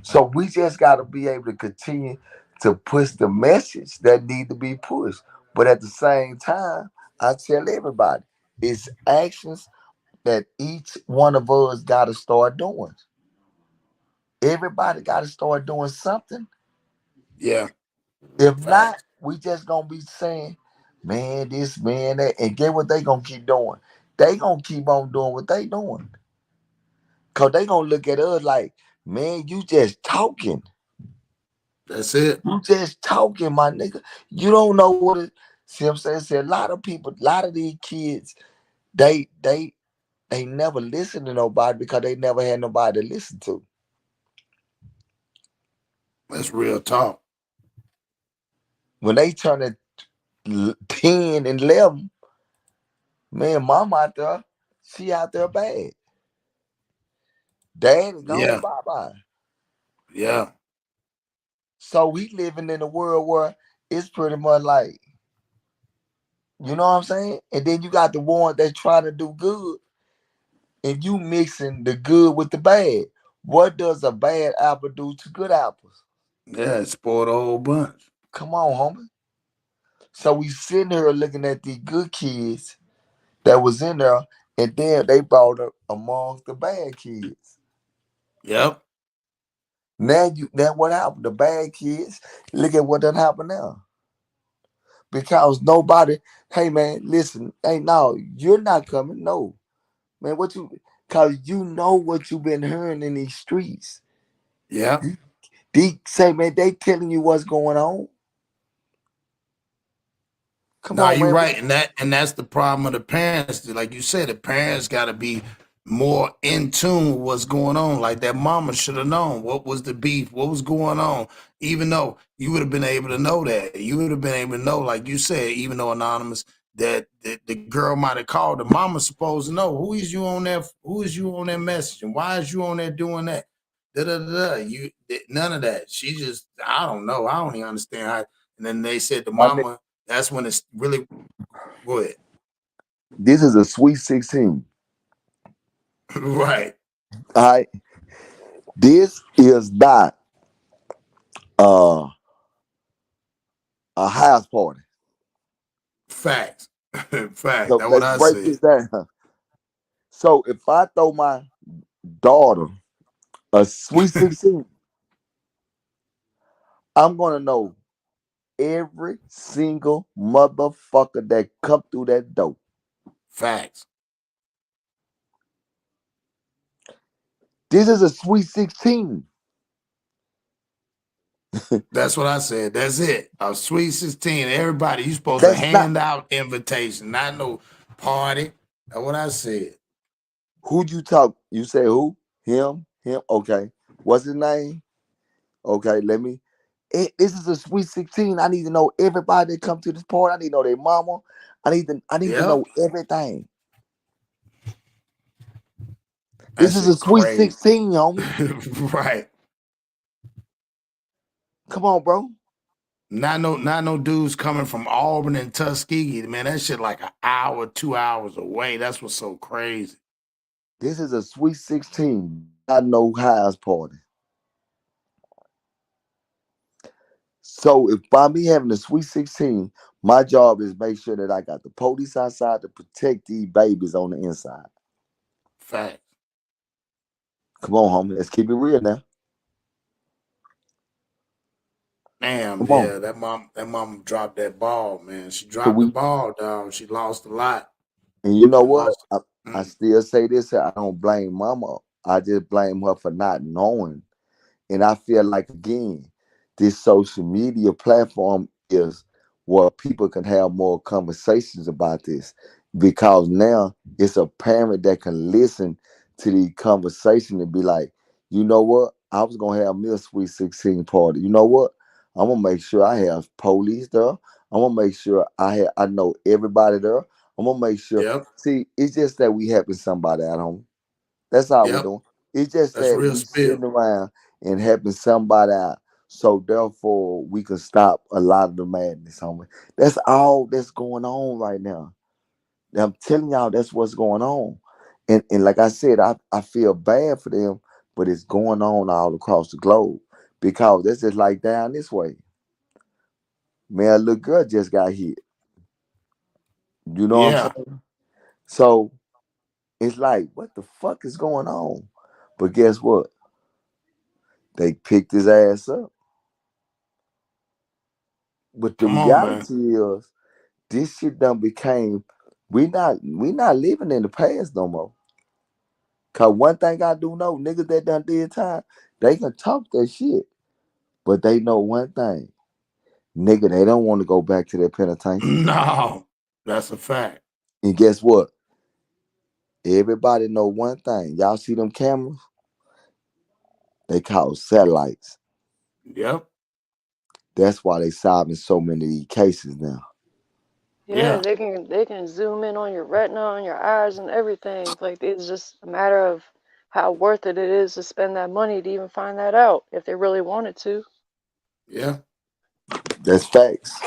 So we just got to be able to continue to push the message that need to be pushed. But at the same time, I tell everybody, it's actions that each one of us got to start doing. Everybody got to start doing something. Yeah. If not, we just going to be saying, man, this, man, that. And get what they going to keep doing. they gonna keep on doing what they doing. Cause they gonna look at us like, man, you just talking. That's it. You just talking, my nigga. You don't know what it. See what I'm saying? See, a lot of people, a lot of these kids, they never listen to nobody because they never had nobody to listen to. That's real talk. When they turn at 10 and 11, man, mama out there, she out there bad. Dad gone, Yeah. bye-bye. Yeah. So we living in a world where it's pretty much like, you know what I'm saying? And then you got the ones that's trying to do good, and you mixing the good with the bad. What does a bad apple do to good apples? Yeah, it spoiled a whole bunch. Come on, homie. So we sitting here looking at these good kids that was in there, and then they brought up amongst the bad kids. Yep. Now what happened? The bad kids, look at what done happened now. Because nobody, hey man, listen, hey, no, you're not coming. No. Man, cause you know what you've been hearing in these streets. Yeah. They say, man, they telling you what's going on. Come Nah, on, you're man. right, and that's the problem of the parents. Like you said, the parents got to be more in tune with what's going on. Like that mama should have known what was the beef, what was going on. Even though you would have been able to know that, you would have been able to know, like you said, even though anonymous, that the girl might have called. The mama's supposed to know who is you on that, who is you on that message, and why is you on there doing that. Da da da. You none of that. She just, I don't know. I don't even understand how. And then they said the mama. That's when it's really good. This is a sweet 16. Right. All right. This is not uh, a house party. Facts. Fact. So That's what let's I break said. this down. So if I throw my daughter a sweet 16, I'm gonna know every single motherfucker that come through that door. Facts. This is a sweet 16. That's what I said. That's it. A sweet 16. Everybody, you supposed to That's not hand out invitation, not no party. That's what I said. who you talk. You say who? Him? Okay. What's his name? Okay, let me. This is a sweet 16. I need to know everybody that come to this party. I need to know their mama. I need to Yep. know everything. That This is a shit sweet crazy. 16, homie. Right. Come on, bro. Not no dudes coming from Auburn and Tuskegee. Man, that shit like an hour, 2 hours away. That's what's so crazy. This is a sweet 16. I know house party. So if by me having a sweet 16, my job is make sure that I got the police outside to protect these babies on the inside. Fact. Come on, homie. Let's keep it real now. Damn, Come on. yeah, that mom dropped that ball, man. She So dropped the we ball, dog. She lost a lot. And you know She what? lost. I still say this. I don't blame mama. I just blame her for not knowing. And I feel like, again, this social media platform is where people can have more conversations about this, because now it's a parent that can listen to the conversation and be like, you know what? I was going to have me a sweet 16 party. You know what? I'm going to make sure I have police there. I'm going to make sure I know everybody there. I'm going to make sure. Yep. See, it's just that we helping somebody at home. That's all we're Yep. doing. It's just That's that real we spill. sitting around and helping somebody out. So therefore, we can stop a lot of the madness, homie. That's all that's going on right now. I'm telling y'all, that's what's going on. And like I said, I feel bad for them, but it's going on all across the globe, because that's just like down this way. Man, a little girl just got hit. You know what I'm Yeah. saying? So it's like, what the fuck is going on? But guess what? They picked his ass up. But the Come on, man. reality is, this shit done became We not living in the past no more. Cause one thing I do know, niggas that done did time, they can talk that shit. But they know one thing. Nigga, they don't want to go back to their penitentiary. No, that's a fact. And guess what? Everybody know one thing. Y'all see them cameras? They call satellites. Yep. That's why they solving so many of these cases now. Yeah, they can zoom in on your retina, on your eyes, and everything. Like it's just a matter of how worth it is to spend that money to even find that out if they really wanted to. Yeah. That's facts.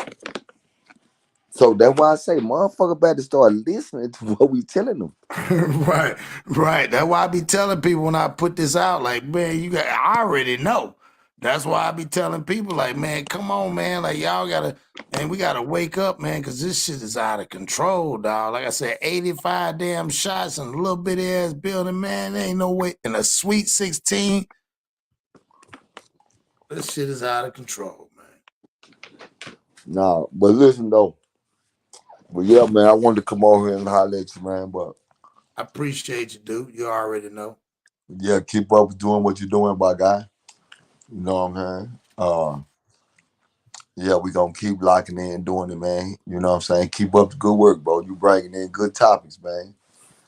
So that's why I say motherfucker better start listening to what we telling them. Right. That's why I be telling people when I put this out, like, man, I already know. That's why I be telling people, like, man, come on, man. Like, y'all gotta, man, we gotta wake up, man, because this shit is out of control, dog. Like I said, 85 damn shots in a little bitty ass building, man. There ain't no way. In a Sweet 16, this shit is out of control, man. Nah, but listen though. But yeah, man, I wanted to come over here and holler at you, man. But I appreciate you, dude. You already know. yeah, keep up doing what you're doing, my guy. You know what I'm saying? Yeah, we gonna keep locking in doing it, man. You know what I'm saying? Keep up the good work, bro. You bringing in good topics, man.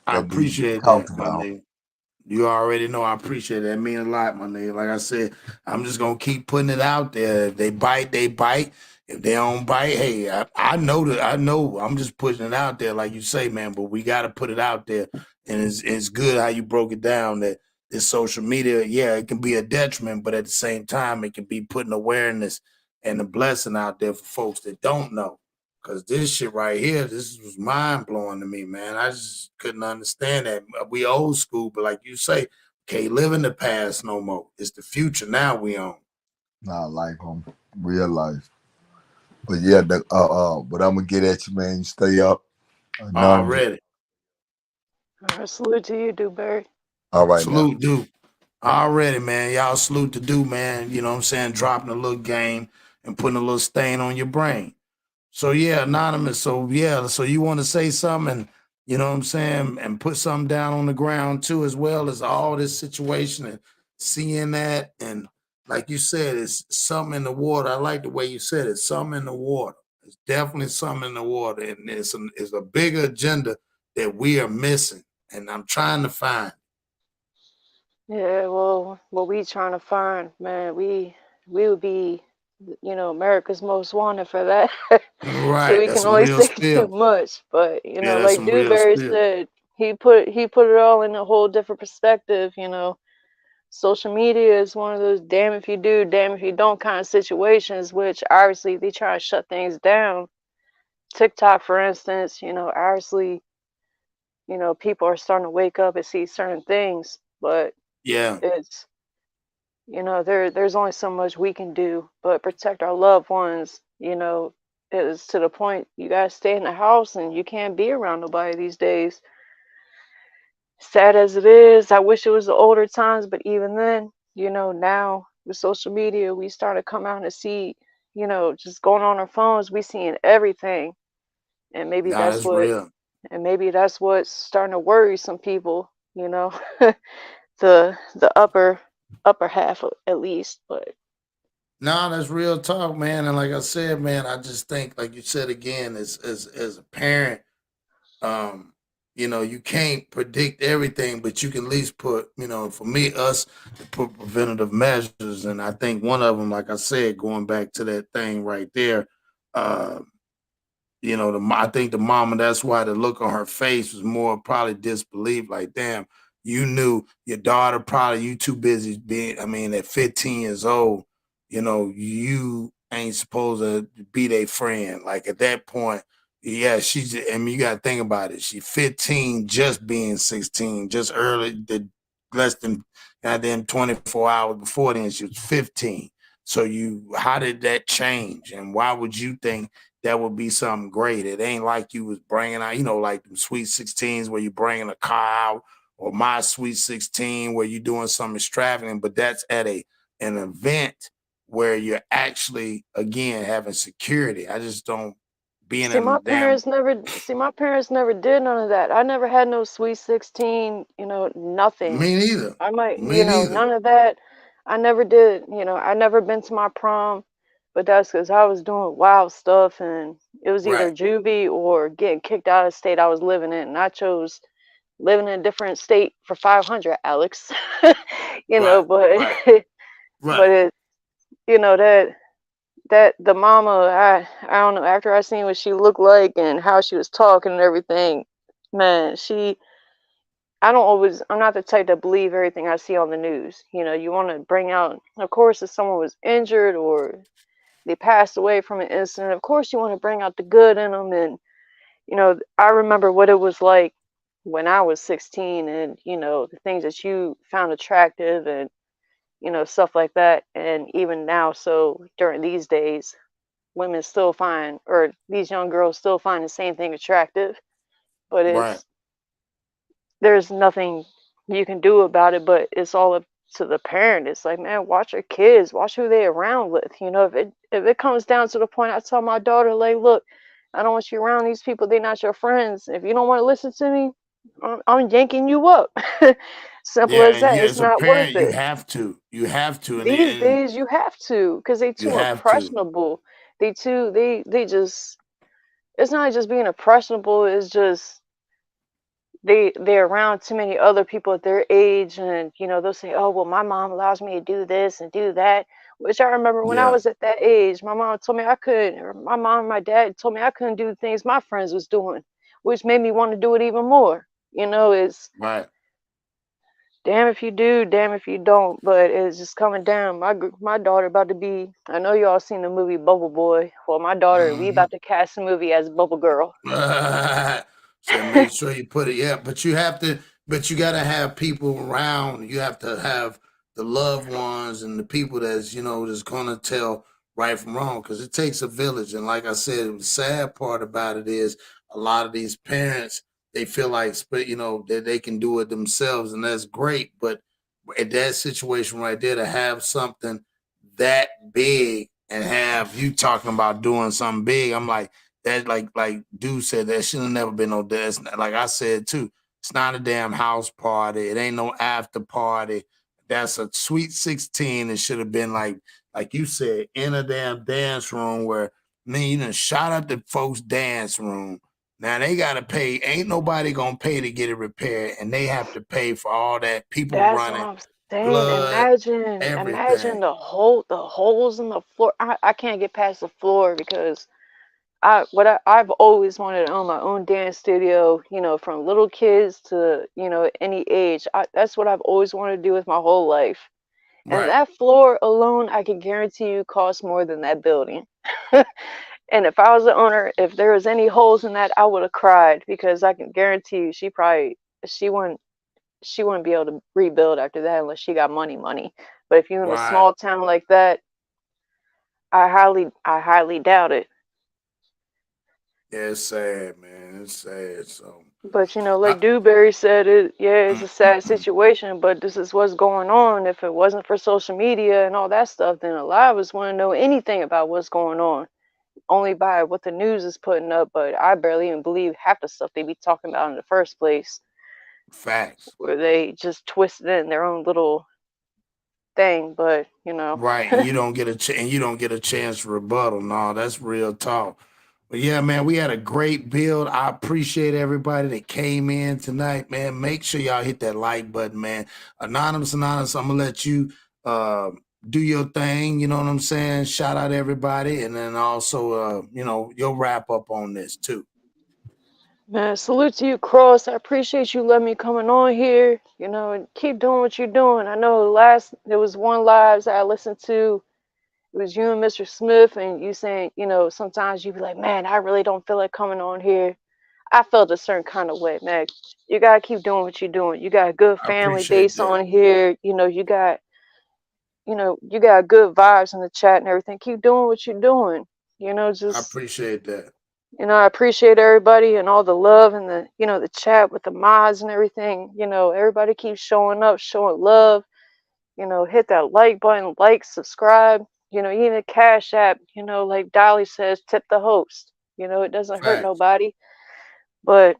I That need to be appreciate talked that, my about. nigga. You already know I appreciate that. It mean a lot, my nigga. Like I said, I'm just gonna keep putting it out there. If they bite, they bite. If they don't bite, hey, I know that. I know. I'm just putting it out there, like you say, man. But we got to put it out there, and it's good how you broke it down. That this social media, yeah, it can be a detriment, but at the same time, it can be putting awareness and a blessing out there for folks that don't know. Cause this shit right here, this was mind blowing to me, man. I just couldn't understand that. We old school, but like you say, can't live in the past no more. It's the future now we on. Nah, life, home, real life. But yeah, but I'm gonna get at you, man. You stay up. None. Already. All right, salute to you, Dewberry. All right now. Salute, dude. Already, man. Y'all salute to do, man. You know what I'm saying? Dropping a little game and putting a little stain on your brain. So yeah, anonymous. So yeah, so you want to say something, you know what I'm saying, and put something down on the ground too, as well as all this situation and seeing that, and like you said, it's something in the water. I like the way you said it. Something in the water. It's definitely something in the water, and it's a bigger agenda that we are missing, and I'm trying to find. Yeah, well, what we trying to find, man, we would be, America's Most Wanted for that. So Right, we that's can some only real say too spill. much. But Yeah, that's like some real Dewberry spill. said, he put it all in a whole different perspective. Social media is one of those damn if you do, damn if you don't kind of situations, which obviously they try to shut things down. TikTok, for instance, obviously, people are starting to wake up and see certain things, but Yeah. it's there's only so much we can do, but protect our loved ones. It's to the point you gotta stay in the house and you can't be around nobody these days. Sad as it is, I wish it was the older times, but even then, now with social media, we start to come out and see, just going on our phones, we seeing everything, and maybe Nah, that's that's what, real. what's starting to worry some people. The upper half at least, but No, that's real talk, man. And like I said, man, I just think, like you said again, as a parent, um, you can't predict everything, but you can at least put, for me, us to put preventative measures. And I think one of them, like I said, going back to that thing right there, uh, I think the mama, that's why the look on her face was more probably disbelief. Like, damn, you knew your daughter, probably you too busy being, I mean, at 15 years old, you ain't supposed to be their friend. Like at that point, yeah, I mean, you got to think about it. She 15, just being 16, just less than goddamn 24 hours before then, she was 15. So how did that change? And why would you think that would be something great? It ain't like you was bringing out, like them Sweet 16s where you bringing a car out, or my Sweet 16 where you doing something extravagant, but that's at an event where you're actually, again, having security. I just don't being See, in my a damn. parents never did none of that. I never had no sweet 16, nothing. Me neither. I might, Me neither. none of that. I never did, I never been to my prom, but that's because I was doing wild stuff and it was either Right. juvie or getting kicked out of the state I was living in. And I chose living in a different state for 500, Alex. Right. But Right. but Right. it, that the mama, I don't know, after I seen what she looked like and how she was talking and everything, man, I'm not the type to believe everything I see on the news. You want to bring out, of course, if someone was injured or they passed away from an incident, of course you want to bring out the good in them. And I remember what it was like when I was 16, and the things that you found attractive and stuff like that. And even now, so during these days, women still find, or these young girls still find the same thing attractive, but Right. there's nothing you can do about it. But it's all up to the parent. It's like, man, watch your kids, watch who they're around with. If it comes down to the point, I tell my daughter, like, look, I don't want you around these people. They're not your friends. If you don't want to listen to me, I'm yanking you up. Simple Yeah, as and that. you It's as a not worth parent, you it. have to. You have to, These and days you have to, because they you too have to. impressionable. They just, it's not just being impressionable, it's just they're around too many other people at their age, and they'll say, oh well, my mom allows me to do this and do that, which I remember when I Yeah. was at that age, my mom told me I couldn't, or my mom and my dad told me I couldn't do the things my friends was doing, which made me want to do it even more. It's Right. damn if you do, damn if you don't. But it's just coming down. My daughter about to be. I know y'all seen the movie Bubble Boy. Well, my daughter, we Mm-hmm. about to cast a movie as Bubble Girl. So make sure you put it. Yeah, but you have to. But you got to have people around. You have to have the loved ones and the people that's that's gonna tell right from wrong, because it takes a village. And like I said, the sad part about it is a lot of these parents, they feel like that they can do it themselves, and that's great. But in that situation right there, to have something that big and have you talking about doing something big, I'm like that. Like dude said, that should have never been no. That's like I said too. It's not a damn house party. It ain't no after party. That's a sweet 16. It should have been like you said, in a damn dance room where you done shot up the folks' dance room. Now they gotta pay. Ain't nobody gonna pay to get it repaired, and they have to pay for all that people That's what running, I'm saying. blood, Imagine everything. the holes in the floor. I can't get past the floor because I've always wanted to own my own dance studio. From little kids to any age. That's what I've always wanted to do with my whole life. And Right. that floor alone, I can guarantee you, costs more than that building. And if I was the owner, if there was any holes in that, I would have cried, because I can guarantee you, she wouldn't be able to rebuild after that unless she got money. But if you're in a Right. small town like that, I highly doubt it. Yeah, it's sad, man. It's sad. So But I, like Dewberry said, it's a sad situation, but this is what's going on. If it wasn't for social media and all that stuff, then a lot of us wouldn't know anything about what's going on, only by what the news is putting up. But I barely even believe half the stuff they be talking about in the first place, facts. where they just twist it in their own little thing. But Right, and you don't get a chance to rebuttal. No, that's real talk. But yeah, man, we had a great build. I appreciate everybody that came in tonight, man. Make sure y'all hit that like button, man. Anonymous, I'm gonna let you uh, do your thing. You know what I'm saying? Shout out everybody, and then also, you'll wrap up on this too. man, salute to you, Cross. I appreciate you letting me coming on here. And keep doing what you're doing. I know there was one lives I listened to. It was you and Mr. Smith, and you saying, sometimes you be like, man, I really don't feel like coming on here. I felt a certain kind of way, man. You gotta keep doing what you're doing. You got a good I family appreciate base that. on here. You got good vibes in the chat and everything. Keep doing what you're doing. I Just appreciate that. I appreciate everybody and all the love and the chat with the mods and everything. Everybody keeps showing up, showing love. Hit that like button, like, subscribe. Even Cash App. Like Dolly says, tip the host. You know, it doesn't hurt Facts. nobody. But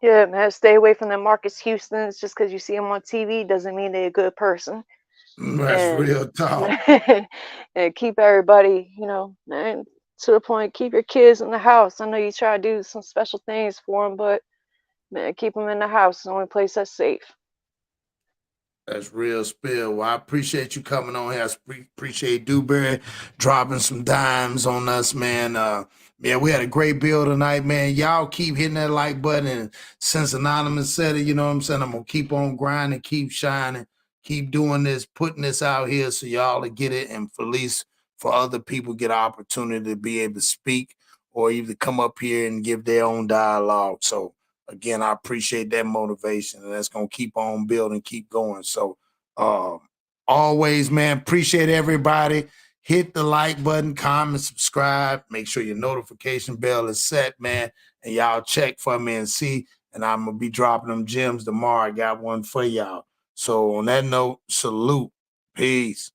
yeah, man, stay away from the Marcus Houstons. Just because you see them on TV doesn't mean they're a good person. That's And real talk. and keep everybody, you know, man, to the point. Keep your kids in the house. I know you try to do some special things for them, but man, keep them in the house. It's the only place that's safe. That's real spill. Well, I appreciate you coming on here. I appreciate Dewberry dropping some dimes on us, man. Yeah, we had a great bill tonight, man. Y'all keep hitting that like button. And since Anonymous said it, you know what I'm saying? I'm going to keep on grinding, keep shining, keep doing this, putting this out here so y'all to get it. And for at least for other people get an opportunity to be able to speak or either come up here and give their own dialogue. So, again, I appreciate that motivation, and that's gonna keep on building, keep going. So, always, man, appreciate everybody. Hit the like button, comment, subscribe. Make sure your notification bell is set, man. And y'all check for me and see. And I'm gonna be dropping them gems tomorrow. I got one for y'all. So on that note, salute, peace.